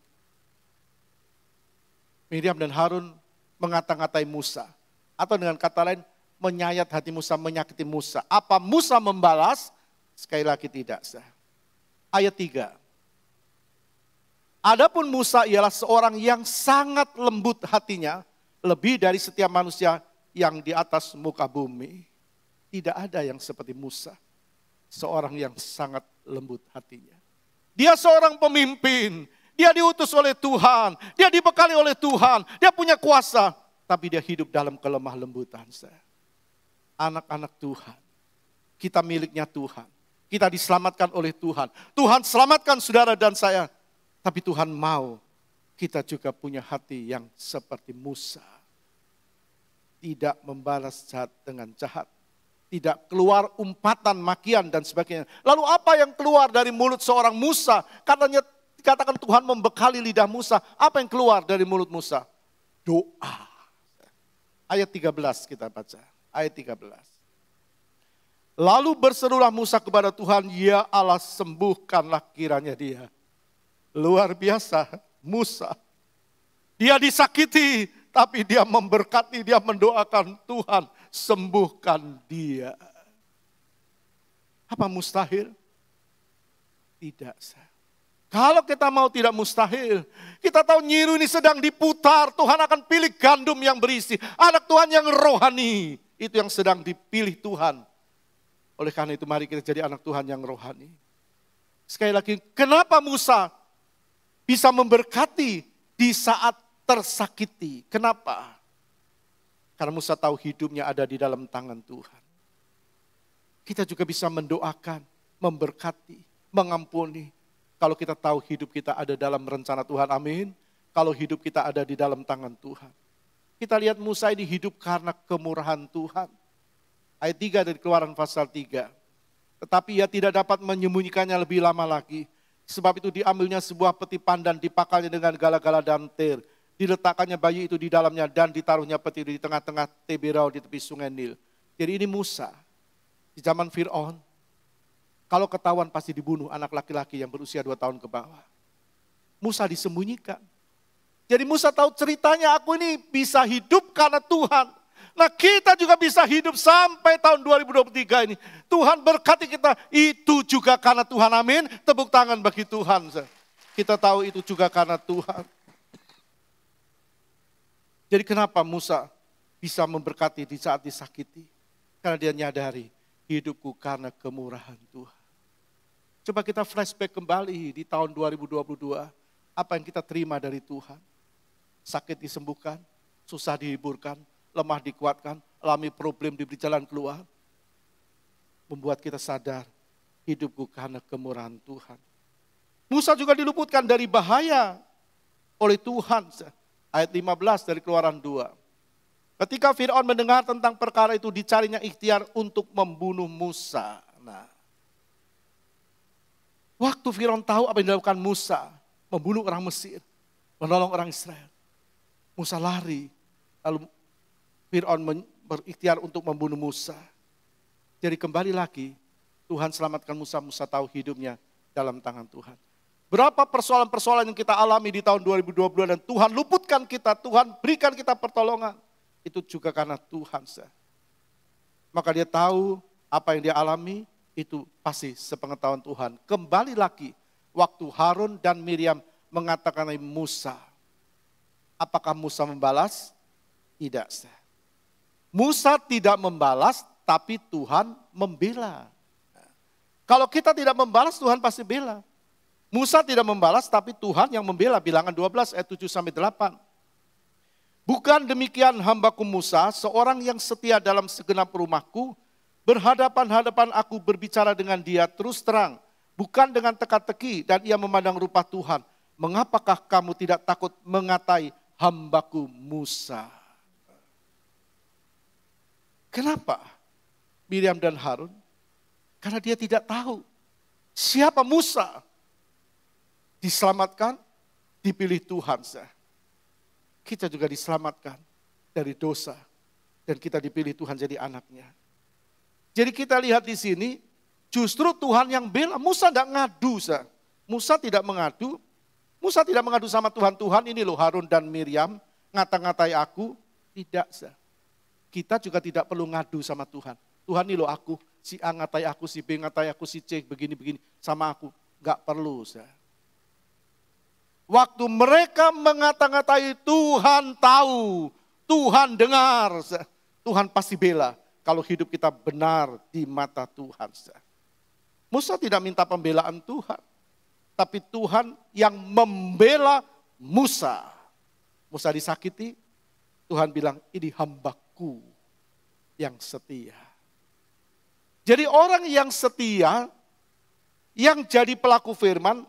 Miriam dan Harun mengata-ngatai Musa. Atau dengan kata lain, menyayat hati Musa, menyakiti Musa. Apa Musa membalas? Sekali lagi tidak. Ayat 3. Adapun Musa ialah seorang yang sangat lembut hatinya, lebih dari setiap manusia yang di atas muka bumi. Tidak ada yang seperti Musa. Seorang yang sangat lembut hatinya. Dia seorang pemimpin. Dia diutus oleh Tuhan. Dia dibekali oleh Tuhan. Dia punya kuasa. Tapi dia hidup dalam kelemah lembutan. Anak-anak Tuhan. Kita miliknya Tuhan. Kita diselamatkan oleh Tuhan. Tuhan selamatkan saudara dan saya. Tapi Tuhan mau kita juga punya hati yang seperti Musa. Tidak membalas jahat dengan jahat. Tidak keluar umpatan, makian dan sebagainya. Lalu apa yang keluar dari mulut seorang Musa? Katanya dikatakan Tuhan membekali lidah Musa. Apa yang keluar dari mulut Musa? Doa. Ayat 13 kita baca. Ayat 13. Lalu berserulah Musa kepada Tuhan, ya Allah sembuhkanlah kiranya dia. Luar biasa Musa Dia disakiti, tapi dia memberkati, dia mendoakan, Tuhan sembuhkan dia. Apa mustahil? Tidak. Kalau kita mau tidak mustahil, kita tahu nyiru ini sedang diputar, Tuhan akan pilih gandum yang berisi. Anak Tuhan yang rohani, itu yang sedang dipilih Tuhan. Oleh karena itu mari kita jadi anak Tuhan yang rohani. Sekali lagi, kenapa Musa bisa memberkati di saat tersakiti? Kenapa? Karena Musa tahu hidupnya ada di dalam tangan Tuhan. Kita juga bisa mendoakan, memberkati, mengampuni. Kalau kita tahu hidup kita ada dalam rencana Tuhan, amin. Kalau hidup kita ada di dalam tangan Tuhan. Kita lihat Musa ini hidup karena kemurahan Tuhan. Ayat 3 dari Keluaran pasal 3. Tetapi ia tidak dapat menyembunyikannya lebih lama lagi. Sebab itu diambilnya sebuah peti pandan, dipakalnya dengan gala-gala dan tir. Diletakkannya bayi itu di dalamnya dan ditaruhnya peti di tengah-tengah Teberau di tepi sungai Nil. Jadi ini Musa. Di zaman Fir'aun. Kalau ketahuan pasti dibunuh anak laki-laki yang berusia 2 tahun ke bawah. Musa disembunyikan. Jadi Musa tahu ceritanya aku ini bisa hidup karena Tuhan. Nah kita juga bisa hidup sampai tahun 2023 ini. Tuhan berkati kita, itu juga karena Tuhan, amin. Tepuk tangan bagi Tuhan. Kita tahu itu juga karena Tuhan. Jadi kenapa Musa bisa memberkati di saat disakiti? Karena dia nyadari hidupku karena kemurahan Tuhan. Coba kita flashback kembali di tahun 2022. Apa yang kita terima dari Tuhan? Sakit disembuhkan, susah dihiburkan, lemah dikuatkan, alami problem diberi jalan keluar. Membuat kita sadar hidupku karena kemurahan Tuhan. Musa juga diluputkan dari bahaya oleh Tuhan. Ayat 15 dari Keluaran 2. Ketika Fir'aun mendengar tentang perkara itu, dicarinya ikhtiar untuk membunuh Musa. Nah, waktu Fir'aun tahu apa yang dilakukan Musa, membunuh orang Mesir, menolong orang Israel. Musa lari, lalu Fir'aun berikhtiar untuk membunuh Musa. Jadi kembali lagi, Tuhan selamatkan Musa, Musa tahu hidupnya dalam tangan Tuhan. Berapa persoalan-persoalan yang kita alami di tahun 2022 dan Tuhan luputkan kita, Tuhan berikan kita pertolongan. Itu juga karena Tuhan. Maka dia tahu apa yang dia alami, itu pasti sepengetahuan Tuhan. Kembali lagi, waktu Harun dan Miriam mengatakan kepada Musa. Apakah Musa membalas? Tidak. Musa tidak membalas, tapi Tuhan membela. Kalau kita tidak membalas, Tuhan pasti bela. Musa tidak membalas, tapi Tuhan yang membela. Bilangan 12 ayat 7-8. Bukan demikian hambaku Musa, seorang yang setia dalam segenap rumahku, berhadapan-hadapan aku berbicara dengan dia terus terang, bukan dengan teka-teki, dan ia memandang rupa Tuhan. Mengapakah kamu tidak takut mengatai hambaku Musa? Kenapa Miriam dan Harun? Karena dia tidak tahu siapa Musa. Diselamatkan, dipilih Tuhan. Kita juga diselamatkan dari dosa. Dan kita dipilih Tuhan jadi anaknya. Jadi kita lihat di sini, justru Tuhan yang bela. Musa tidak ngadu. Musa tidak mengadu. Musa tidak mengadu sama Tuhan. Tuhan ini loh Harun dan Miriam, ngata-ngatai aku. Tidak. Kita juga tidak perlu ngadu sama Tuhan. Tuhan ini loh aku, si A ngatai aku, si B ngatai aku, si C begini-begini sama aku. Gak perlu. Waktu mereka mengata-ngatai, Tuhan tahu, Tuhan dengar, Tuhan pasti bela kalau hidup kita benar di mata Tuhan. Musa tidak minta pembelaan Tuhan, tapi Tuhan yang membela Musa. Musa disakiti, Tuhan bilang ini hambaku yang setia. Jadi orang yang setia, yang jadi pelaku firman,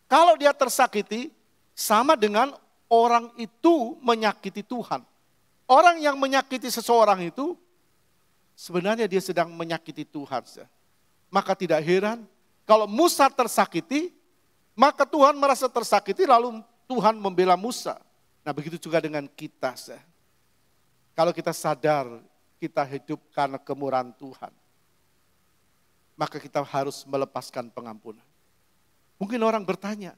kalau dia tersakiti, sama dengan orang itu menyakiti Tuhan. Orang yang menyakiti seseorang itu, sebenarnya dia sedang menyakiti Tuhan. Maka tidak heran, kalau Musa tersakiti, maka Tuhan merasa tersakiti, lalu Tuhan membela Musa. Nah begitu juga dengan kita. Kalau kita sadar, kita hidup karena kemurahan Tuhan. Maka kita harus melepaskan pengampunan. Mungkin orang bertanya,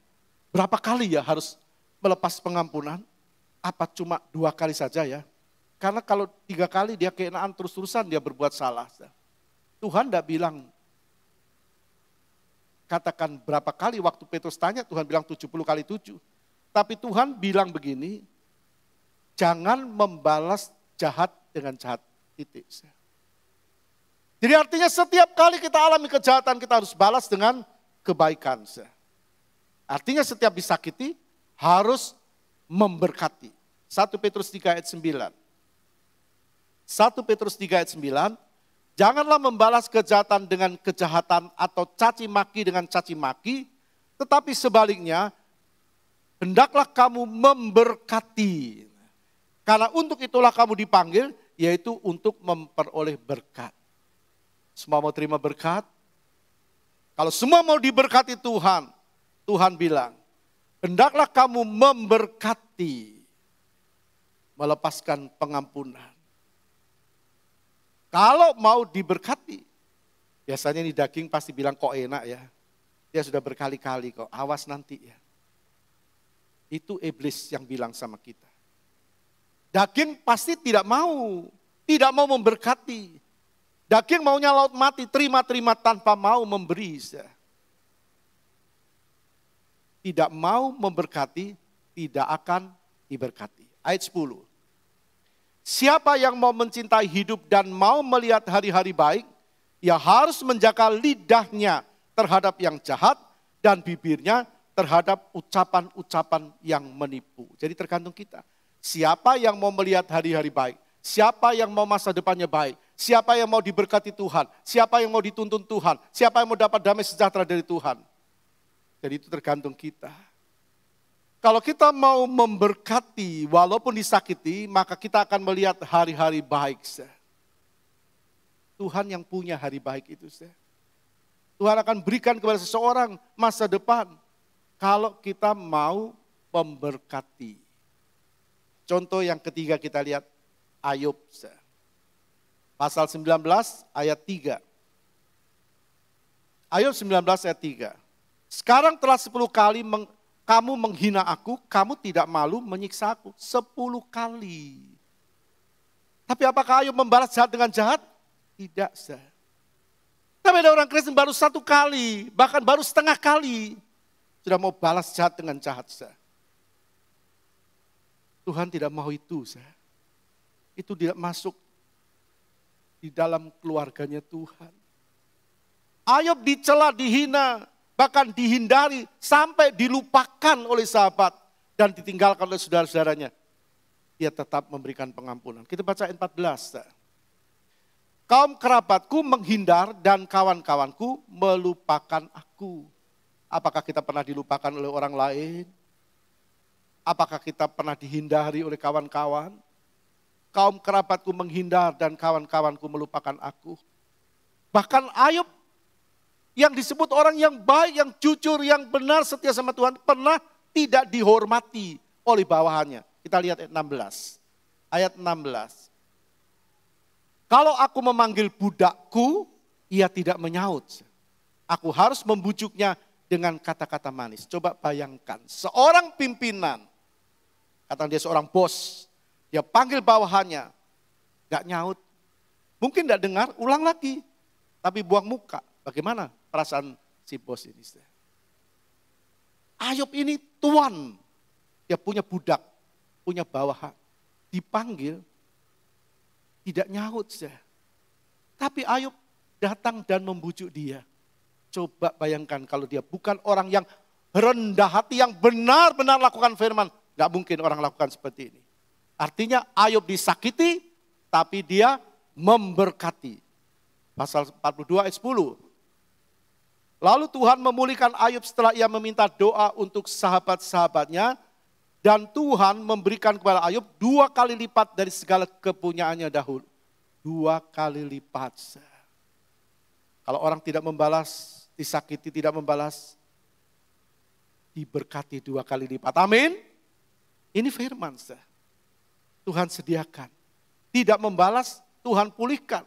berapa kali ya harus melepas pengampunan? Apa cuma 2 kali saja ya? Karena kalau 3 kali dia keenaan terus-terusan dia berbuat salah. Tuhan tidak bilang, katakan berapa kali waktu Petrus tanya, Tuhan bilang 70 kali 7. Tapi Tuhan bilang begini, jangan membalas jahat dengan jahat. Titik. Jadi artinya setiap kali kita alami kejahatan, kita harus balas dengan kebaikan. Artinya setiap disakiti, harus memberkati. 1 Petrus 3 ayat 9. 1 Petrus 3 ayat 9. Janganlah membalas kejahatan dengan kejahatan atau caci maki dengan caci maki. Tetapi sebaliknya, hendaklah kamu memberkati. Karena untuk itulah kamu dipanggil, yaitu untuk memperoleh berkat. Semua mau terima berkat? Kalau semua mau diberkati Tuhan, Tuhan bilang, hendaklah kamu memberkati, melepaskan pengampunan. Kalau mau diberkati, biasanya ini daging pasti bilang kok enak ya. Dia sudah berkali-kali kok, awas nanti ya. Itu iblis yang bilang sama kita. Daging pasti tidak mau memberkati. Daging maunya laut mati, terima-terima tanpa mau memberi. Tidak mau memberkati, tidak akan diberkati. Ayat 10. Siapa yang mau mencintai hidup dan mau melihat hari-hari baik, ia harus menjaga lidahnya terhadap yang jahat dan bibirnya terhadap ucapan-ucapan yang menipu. Jadi tergantung kita. Siapa yang mau melihat hari-hari baik, siapa yang mau masa depannya baik, siapa yang mau diberkati Tuhan, siapa yang mau dituntun Tuhan, siapa yang mau dapat damai sejahtera dari Tuhan. Jadi itu tergantung kita. Kalau kita mau memberkati walaupun disakiti, maka kita akan melihat hari-hari baik. Tuhan yang punya hari baik itu. Tuhan akan berikan kepada seseorang masa depan kalau kita mau memberkati. Contoh yang ketiga kita lihat Ayub. Pasal 19 ayat 3. Ayub 19 ayat 3. Sekarang telah 10 kali kamu menghina aku, kamu tidak malu menyiksa aku. 10 kali. Tapi apakah Ayub membalas jahat dengan jahat? Tidak. Tapi ada orang Kristen baru 1 kali, bahkan baru setengah kali. Sudah mau balas jahat dengan jahat. Tuhan tidak mau itu. Itu tidak masuk di dalam keluarganya Tuhan. Ayub dicela, dihina, bahkan dihindari, sampai dilupakan oleh sahabat dan ditinggalkan oleh saudara-saudaranya. Dia tetap memberikan pengampunan. Kita baca ayat 14. Kaum kerabatku menghindar dan kawan-kawanku melupakan aku. Apakah kita pernah dilupakan oleh orang lain? Apakah kita pernah dihindari oleh kawan-kawan? Kaum kerabatku menghindar dan kawan-kawanku melupakan aku. Bahkan Ayub yang disebut orang yang baik, yang jujur, yang benar, setia sama Tuhan, pernah tidak dihormati oleh bawahannya. Kita lihat ayat 16. Ayat 16. Kalau aku memanggil budakku, ia tidak menyaut. Aku harus membujuknya dengan kata-kata manis. Coba bayangkan, seorang pimpinan, kata dia seorang bos, dia panggil bawahannya, gak nyaut. Mungkin gak dengar, ulang lagi. Tapi buang muka. Bagaimana perasaan si bos ini? Ayub ini tuan. Dia punya budak, punya bawahan. Dipanggil, tidak nyaut. Tapi Ayub datang dan membujuk dia. Coba bayangkan kalau dia bukan orang yang rendah hati, yang benar-benar lakukan firman. Gak mungkin orang lakukan seperti ini. Artinya Ayub disakiti, tapi dia memberkati. Pasal 42 ayat 10. Lalu Tuhan memulihkan Ayub setelah ia meminta doa untuk sahabat-sahabatnya. Dan Tuhan memberikan kepada Ayub 2 kali lipat dari segala kepunyaannya dahulu. 2 kali lipat. Kalau orang tidak membalas, disakiti tidak membalas, diberkati 2 kali lipat. Amin. Ini firman. Tuhan sediakan. Tidak membalas, Tuhan pulihkan.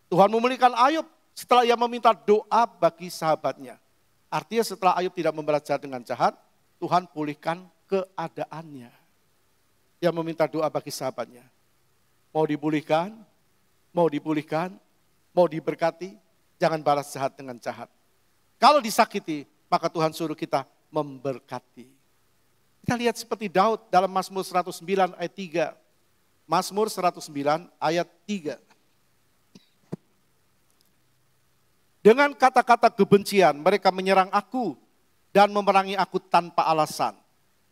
Tuhan memulihkan Ayub setelah ia meminta doa bagi sahabatnya. Artinya setelah Ayub tidak membalas jahat dengan jahat, Tuhan pulihkan keadaannya. Dia meminta doa bagi sahabatnya. Mau dipulihkan, mau diberkati, jangan balas jahat dengan jahat. Kalau disakiti, maka Tuhan suruh kita memberkati. Kita lihat seperti Daud dalam Mazmur 109 ayat 3. Mazmur 109 ayat 3. Dengan kata-kata kebencian mereka menyerang aku dan memerangi aku tanpa alasan.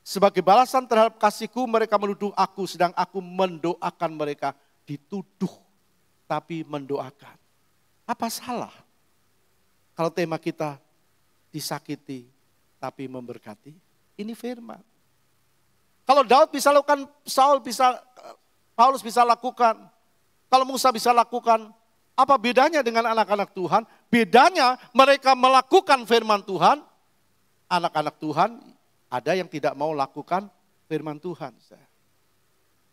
Sebagai balasan terhadap kasihku mereka menuduh aku, sedang aku mendoakan mereka. Dituduh tapi mendoakan. Apa salah kalau tema kita disakiti tapi memberkati? Ini firman. Kalau Daud bisa lakukan, Paulus bisa lakukan. Kalau Musa bisa lakukan, apa bedanya dengan anak-anak Tuhan? Bedanya mereka melakukan firman Tuhan, anak-anak Tuhan ada yang tidak mau lakukan firman Tuhan.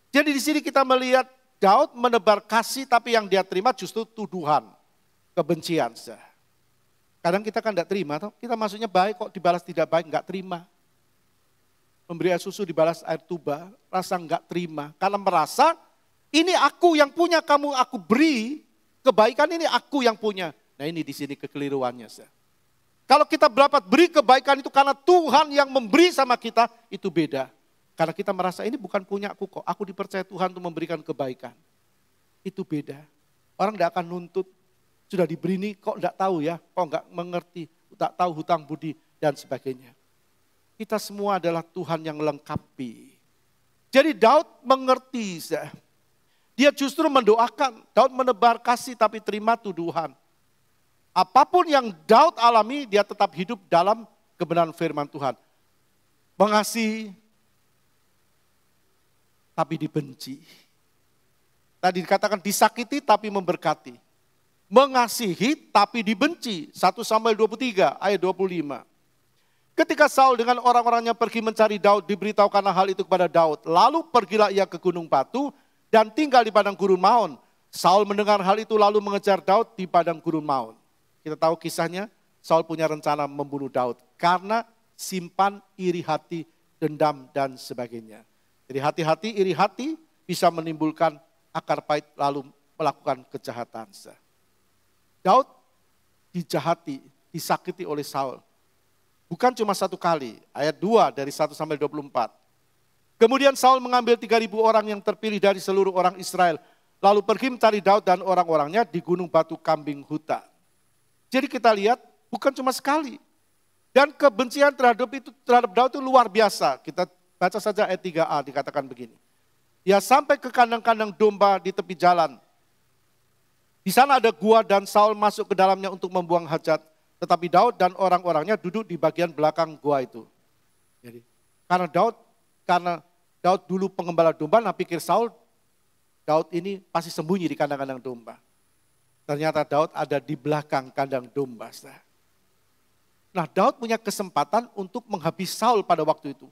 Jadi di sini kita melihat Daud menebar kasih tapi yang dia terima justru tuduhan, kebencian. Kadang kita kan tidak terima, kita maksudnya baik kok dibalas tidak baik, enggak terima. Memberi air susu dibalas air tuba, rasa enggak terima. Karena merasa ini aku yang punya, kamu aku beri, kebaikan ini aku yang punya. Nah ini di sini kekeliruannya. Kalau kita dapat beri kebaikan itu karena Tuhan yang memberi sama kita, itu beda. Karena kita merasa ini bukan punya aku kok, aku dipercaya Tuhan untuk memberikan kebaikan. Itu beda. Orang tidak akan nuntut, sudah diberi ini kok tidak tahu ya, kok enggak mengerti, tak tahu hutang budi dan sebagainya. Kita semua adalah Tuhan yang lengkapi. Jadi Daud mengerti. Dia justru mendoakan, Daud menebar kasih tapi terima tuduhan. Apapun yang Daud alami, dia tetap hidup dalam kebenaran firman Tuhan. Mengasihi, tapi dibenci. Tadi dikatakan disakiti tapi memberkati. Mengasihi tapi dibenci. 1 Samuel 23 ayat 25. Ketika Saul dengan orang-orangnya pergi mencari Daud, diberitahukan hal itu kepada Daud. Lalu pergilah ia ke Gunung Batu dan tinggal di padang gurun Maon. Saul mendengar hal itu lalu mengejar Daud di padang gurun Maon. Kita tahu kisahnya, Saul punya rencana membunuh Daud karena simpan iri hati, dendam dan sebagainya. Jadi hati-hati, iri hati bisa menimbulkan akar pahit lalu melakukan kejahatan. Daud dijahati, disakiti oleh Saul. Bukan cuma satu kali, ayat 2 dari 1 sampai 24. Kemudian Saul mengambil 3.000 orang yang terpilih dari seluruh orang Israel. Lalu pergi mencari Daud dan orang-orangnya di gunung batu kambing huta. Jadi kita lihat bukan cuma sekali. Dan kebencian terhadap Daud itu luar biasa. Kita baca saja ayat 3a dikatakan begini. Ia sampai ke kandang-kandang domba di tepi jalan. Di sana ada gua dan Saul masuk ke dalamnya untuk membuang hajat. Tetapi Daud dan orang-orangnya duduk di bagian belakang gua itu. Jadi, karena Daud dulu pengembala domba, nah pikir Saul, Daud ini pasti sembunyi di kandang-kandang domba. Ternyata Daud ada di belakang kandang domba. Nah Daud punya kesempatan untuk menghabisi Saul pada waktu itu.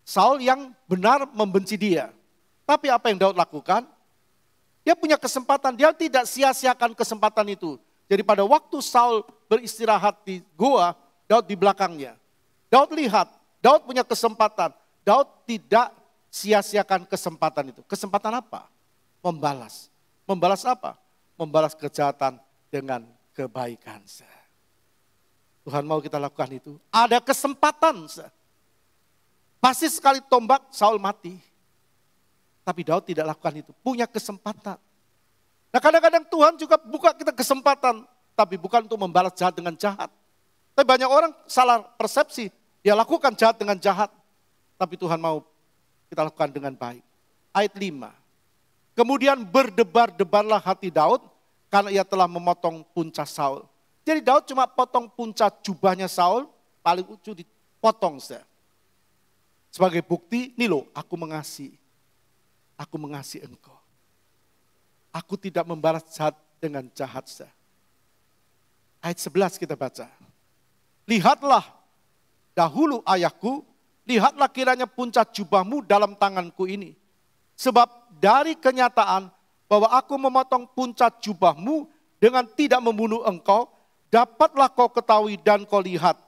Saul yang benar membenci dia. Tapi apa yang Daud lakukan? Dia punya kesempatan, dia tidak sia-siakan kesempatan itu. Jadi pada waktu Saul beristirahat di gua, Daud di belakangnya. Daud lihat, Daud punya kesempatan. Daud tidak sia-siakan kesempatan itu. Kesempatan apa? Membalas. Membalas apa? Membalas kejahatan dengan kebaikan. Tuhan mau kita lakukan itu. Ada kesempatan. Pasti sekali tombak Saul mati. Tapi Daud tidak lakukan itu. Punya kesempatan. Nah kadang-kadang Tuhan juga buka kita kesempatan. Tapi bukan untuk membalas jahat dengan jahat. Tapi banyak orang salah persepsi. Dia lakukan jahat dengan jahat. Tapi Tuhan mau kita lakukan dengan baik. Ayat 5. Kemudian berdebar-debarlah hati Daud karena ia telah memotong punca Saul. Jadi Daud cuma potong punca jubahnya Saul, paling ujung dipotong. Sebagai bukti, nih loh aku mengasihi. Aku mengasihi engkau. Aku tidak membalas jahat dengan jahat. Ayat 11 kita baca. Lihatlah dahulu ayahku, lihatlah kiranya puncak jubahmu dalam tanganku ini. Sebab dari kenyataan bahwa aku memotong puncak jubahmu dengan tidak membunuh engkau, dapatlah kau ketahui dan kau lihat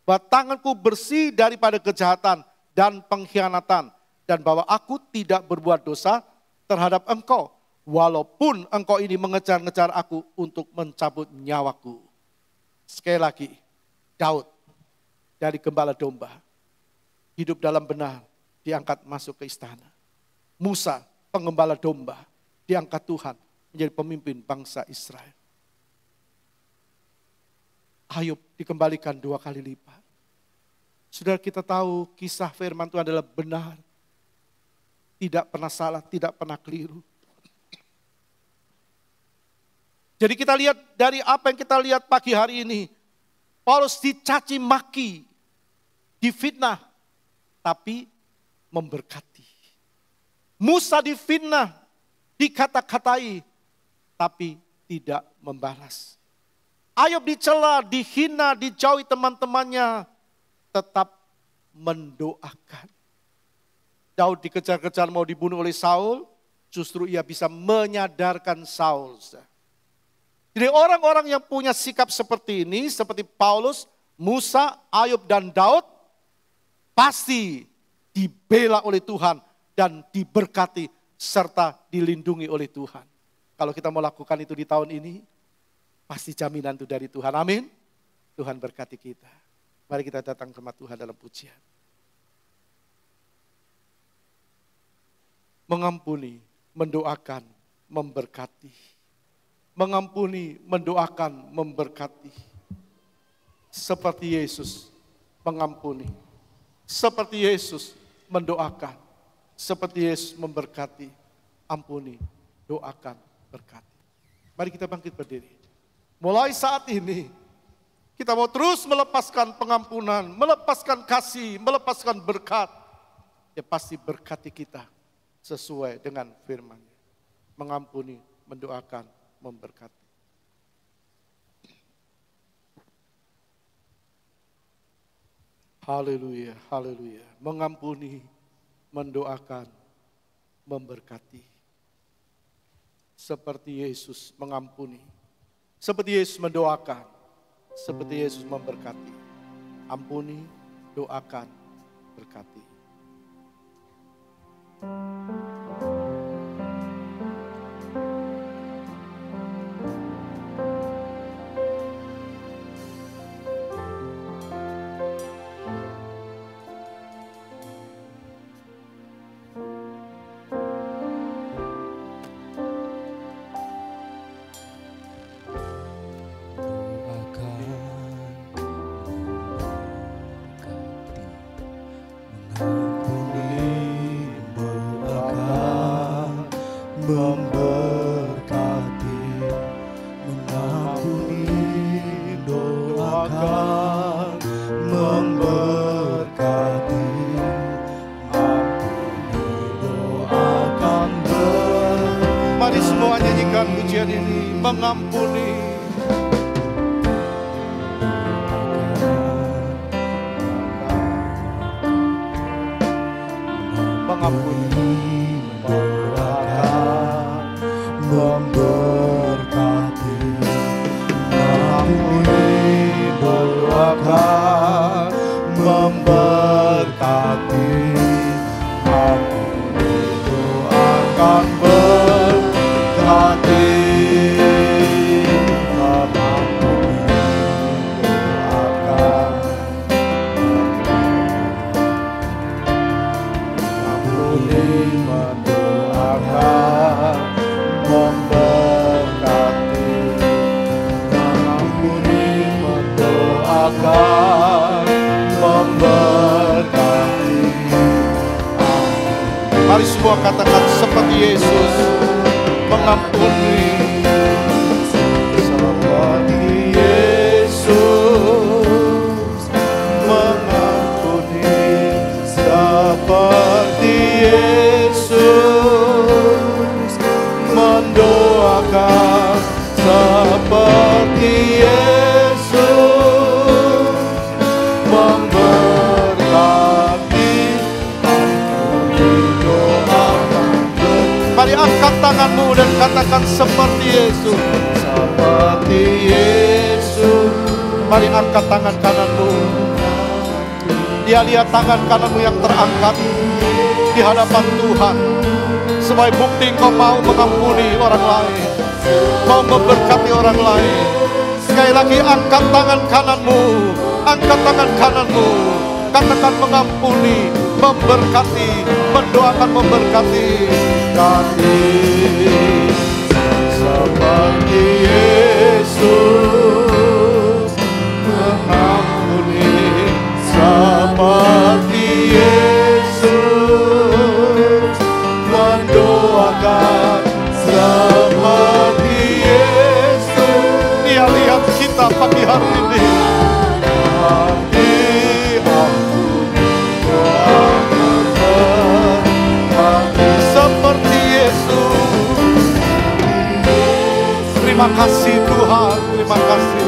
bahwa tanganku bersih daripada kejahatan dan pengkhianatan. dan bahwa aku tidak berbuat dosa terhadap engkau. Walaupun engkau ini mengejar-ngejar aku untuk mencabut nyawaku. Sekali lagi, Daud dari gembala domba, hidup dalam benar, diangkat masuk ke istana. Musa, penggembala domba, diangkat Tuhan menjadi pemimpin bangsa Israel. Ayub dikembalikan 2 kali lipat. Saudara, kita tahu kisah firman Tuhan adalah benar. Tidak pernah salah, tidak pernah keliru. Jadi kita lihat dari apa yang kita lihat pagi hari ini. Paulus dicaci maki, difitnah, tapi memberkati. Musa difitnah, dikata-katai, tapi tidak membalas. Ayub dicela, dihina, dijauhi teman-temannya, tetap mendoakan. Daud dikejar-kejar mau dibunuh oleh Saul, justru ia bisa menyadarkan Saul. Jadi orang-orang yang punya sikap seperti ini, seperti Paulus, Musa, Ayub, dan Daud, pasti dibela oleh Tuhan dan diberkati serta dilindungi oleh Tuhan. Kalau kita mau lakukan itu di tahun ini, pasti jaminan itu dari Tuhan. Amin. Tuhan berkati kita. Mari kita datang ke rumah Tuhan dalam pujian. Mengampuni, mendoakan, memberkati. Mengampuni, mendoakan, memberkati. Seperti Yesus mengampuni. Seperti Yesus mendoakan. Seperti Yesus memberkati. Ampuni, doakan, berkati. Mari kita bangkit berdiri. Mulai saat ini, kita mau terus melepaskan pengampunan, melepaskan kasih, melepaskan berkat. Ya pasti berkati kita sesuai dengan firman-Nya. Mengampuni, mendoakan, memberkati. Haleluya, haleluya. Mengampuni, mendoakan, memberkati. Seperti Yesus mengampuni. Seperti Yesus mendoakan, seperti Yesus memberkati. Ampuni, doakan, berkati. Mari semua nyanyikan pujian ini, mengampuni. Mengampuni, mendoakan, memberkati. Mengampuni, mendoakan, memberkati. Ampuni, doakan, berkati. Mari semua katakan seperti Yesus mengampuni. Seperti Yesus mengampuni. Seperti Yesus mendoakan. Seperti Yesus memberkati. Mari angkat tanganmu dan katakan seperti Yesus. Seperti Yesus. Mari angkat tangan kananmu. Dia lihat tangan kananmu yang terangkat. di hadapan Tuhan. Sebagai bukti Engkau mau mengampuni orang lain, mau memberkati orang lain. Sekali lagi angkat tangan kananmu, angkat tangan kananmu. Katakan mengampuni, memberkati, mendoakan memberkati. Kami seperti Yesus mengampuni, seperti Yesus mendoakan, seperti Yesus. Dia lihat kita pagi hari ini. Seperti Yesus. Terima kasih Tuhan, terima kasih.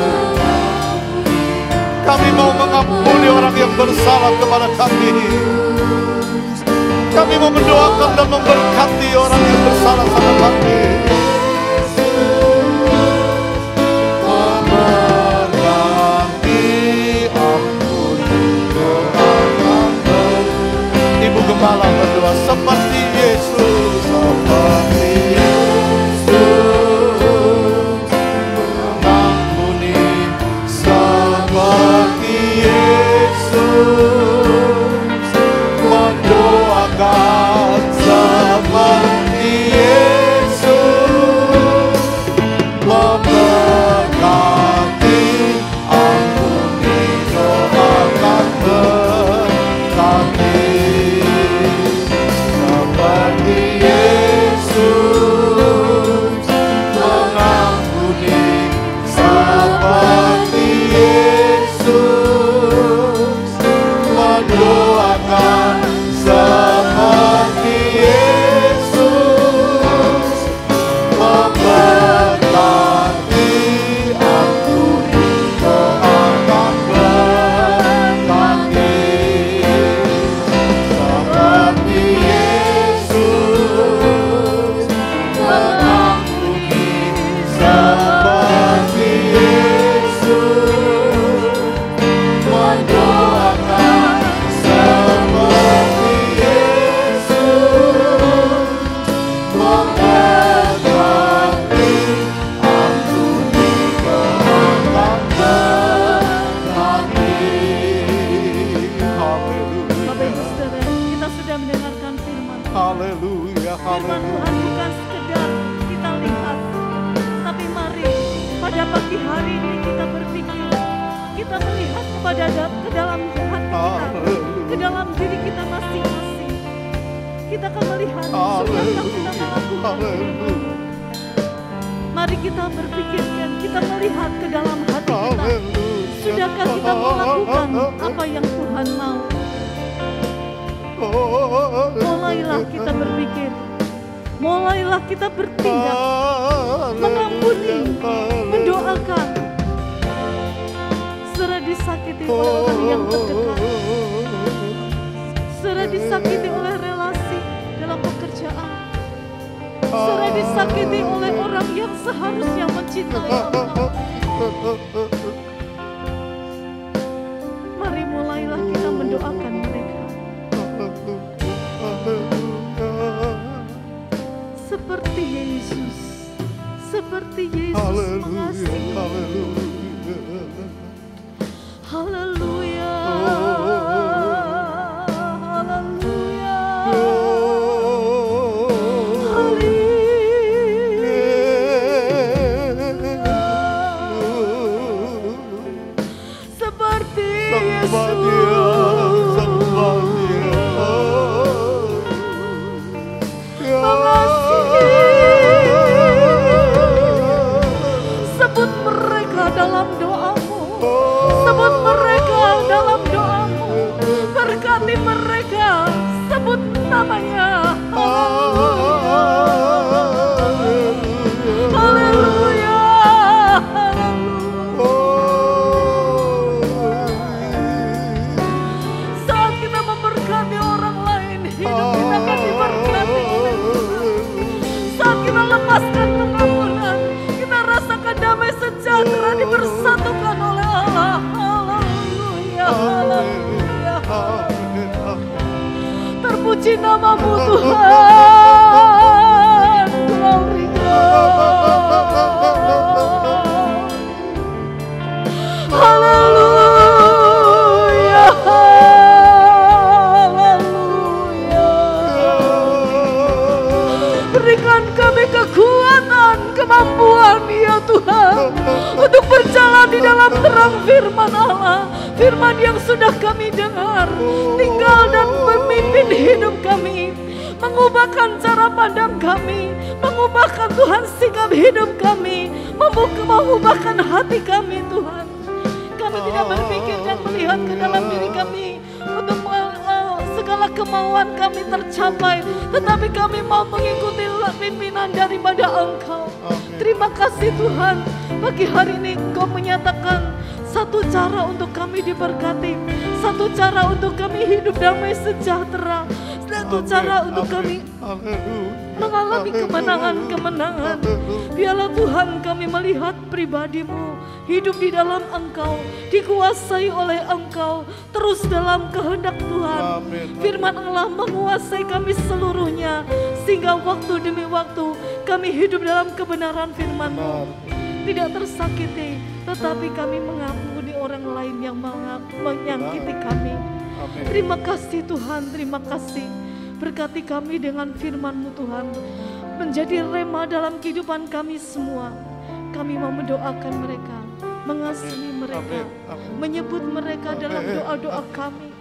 Kami mau mengampuni orang yang bersalah kepada kami. Kami mau mendoakan dan memberkati orang yang bersalah sama kami. Ibu Gembala berdoa seperti Yesus, seperti Yesus mengampuni, seperti Yesus mendoakan, seperti Yesus memberkati, ampuni, doakan, berkati. Seperti Yesus mengampuni, seperti Yesus mendoakan, seperti Yesus memberkati, ampuni, doakan, berkati. Seperti Yesus mengampuni, seperti Yesus mendoakan, seperti Yesus memberkati, ampuni, doakan, berkati. Bapak Ibu Saudara, kita sudah mendengarkan firman. Haleluya, Firman Tuhan haleluya. bukan sekedar kita lihat, tapi mari pada pagi hari ini kita berpikir, kita melihat ke dalam hati kita, ke dalam diri kita masing-masing. Kita akan melihat sudahkah kita melakukan firman. Mari kita berpikir dan kita melihat ke dalam hati kita. Sudahkah kita melakukan apa yang Tuhan mau? Mulailah kita berpikir, mulailah kita bertindak, mengampuni, mendoakan. Serah disakiti oleh orang yang terdekat, serah disakiti oleh relasi dalam pekerjaan, serah disakiti oleh orang yang seharusnya mencintai Allah. Mari mulailah kita mendoakan mereka. Seperti Yesus, seperti Yesus mengasihi. Haleluya, haleluya, seperti Yesus sebut mereka dalam doamu, sebut mereka dalam doamu, berkati mereka, sebut namanya. Haleluya, haleluya, Terpuji nama-Mu Tuhan. Glory God. Haleluya. Haleluya. Berikan kami kekuatan, kemampuan ya Tuhan, untuk berjalan di dalam terang firman Allah. Firman yang sudah kami dengar, tinggal dan memimpin hidup kami, mengubahkan cara pandang kami, mengubahkan Tuhan sikap hidup kami, mengubahkan hati kami Tuhan. Kami tidak berpikir dan melihat ke dalam diri kami untuk segala kemauan kami tercapai, tetapi kami mau mengikuti pimpinan daripada Engkau. Terima kasih Tuhan, pagi hari ini Engkau menyatakan satu cara untuk kami diberkati, satu cara untuk kami hidup damai sejahtera, satu cara untuk kami mengalami kemenangan-kemenangan. Biarlah Tuhan kami melihat pribadi-Mu, hidup di dalam Engkau, dikuasai oleh Engkau, terus dalam kehendak Tuhan. Firman Allah menguasai kami seluruhnya, sehingga waktu demi waktu kami hidup dalam kebenaran firman-Mu. Tidak tersakiti, tetapi kami mengampuni orang lain yang menyakiti kami. Terima kasih Tuhan, terima kasih. Berkati kami dengan firman-Mu Tuhan, menjadi rema dalam kehidupan kami semua. Kami mau mendoakan mereka, mengasihi mereka, menyebut mereka dalam doa-doa kami,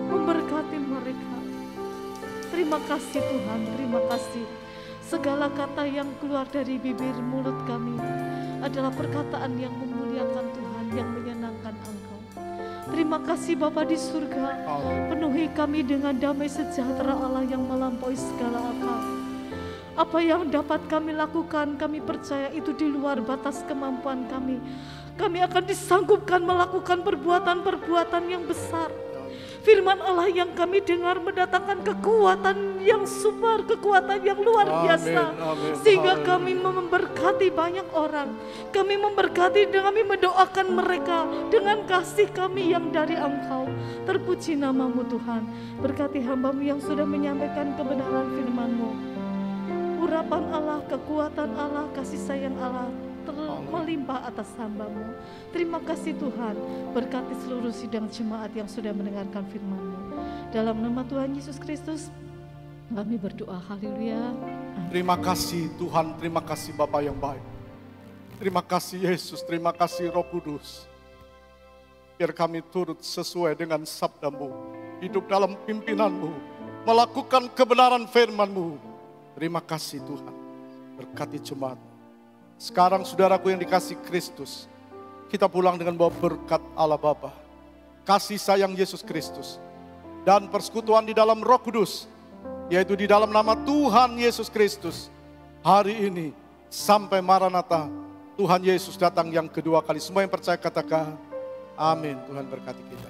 memberkati mereka. Terima kasih Tuhan, terima kasih. Segala kata yang keluar dari bibir mulut kami adalah perkataan yang memuliakan Tuhan, yang menyenangkan Engkau. Terima kasih Bapa di surga, penuhi kami dengan damai sejahtera Allah yang melampaui segala akal. Apa yang dapat kami lakukan, kami percaya itu di luar batas kemampuan kami. Kami akan disanggupkan melakukan perbuatan-perbuatan yang besar. Firman Allah yang kami dengar mendatangkan kekuatan yang super, kekuatan yang luar biasa. Sehingga kami memberkati banyak orang. Kami memberkati dan kami mendoakan mereka dengan kasih kami yang dari Engkau. Terpuji nama-Mu Tuhan. Berkati hamba-Mu yang sudah menyampaikan kebenaran firman-Mu. Urapan Allah, kekuatan Allah, kasih sayang Allah melimpah atas hamba-Mu. Terima kasih Tuhan, berkati seluruh sidang jemaat yang sudah mendengarkan firman-Mu. Dalam nama Tuhan Yesus Kristus kami berdoa, haleluya. Terima kasih Tuhan, terima kasih Bapa yang baik. Terima kasih Yesus, terima kasih Roh Kudus. Biar kami turut sesuai dengan sabda-Mu, hidup dalam pimpinan-Mu, melakukan kebenaran firman-Mu. Terima kasih Tuhan, berkati jemaat. Sekarang saudaraku yang dikasih Kristus, kita pulang dengan bawa berkat Allah Bapa, kasih sayang Yesus Kristus, dan persekutuan di dalam Roh Kudus, yaitu di dalam nama Tuhan Yesus Kristus. Hari ini sampai Maranatha, Tuhan Yesus datang yang kedua kali. Semua yang percaya katakan amin. Tuhan berkati kita.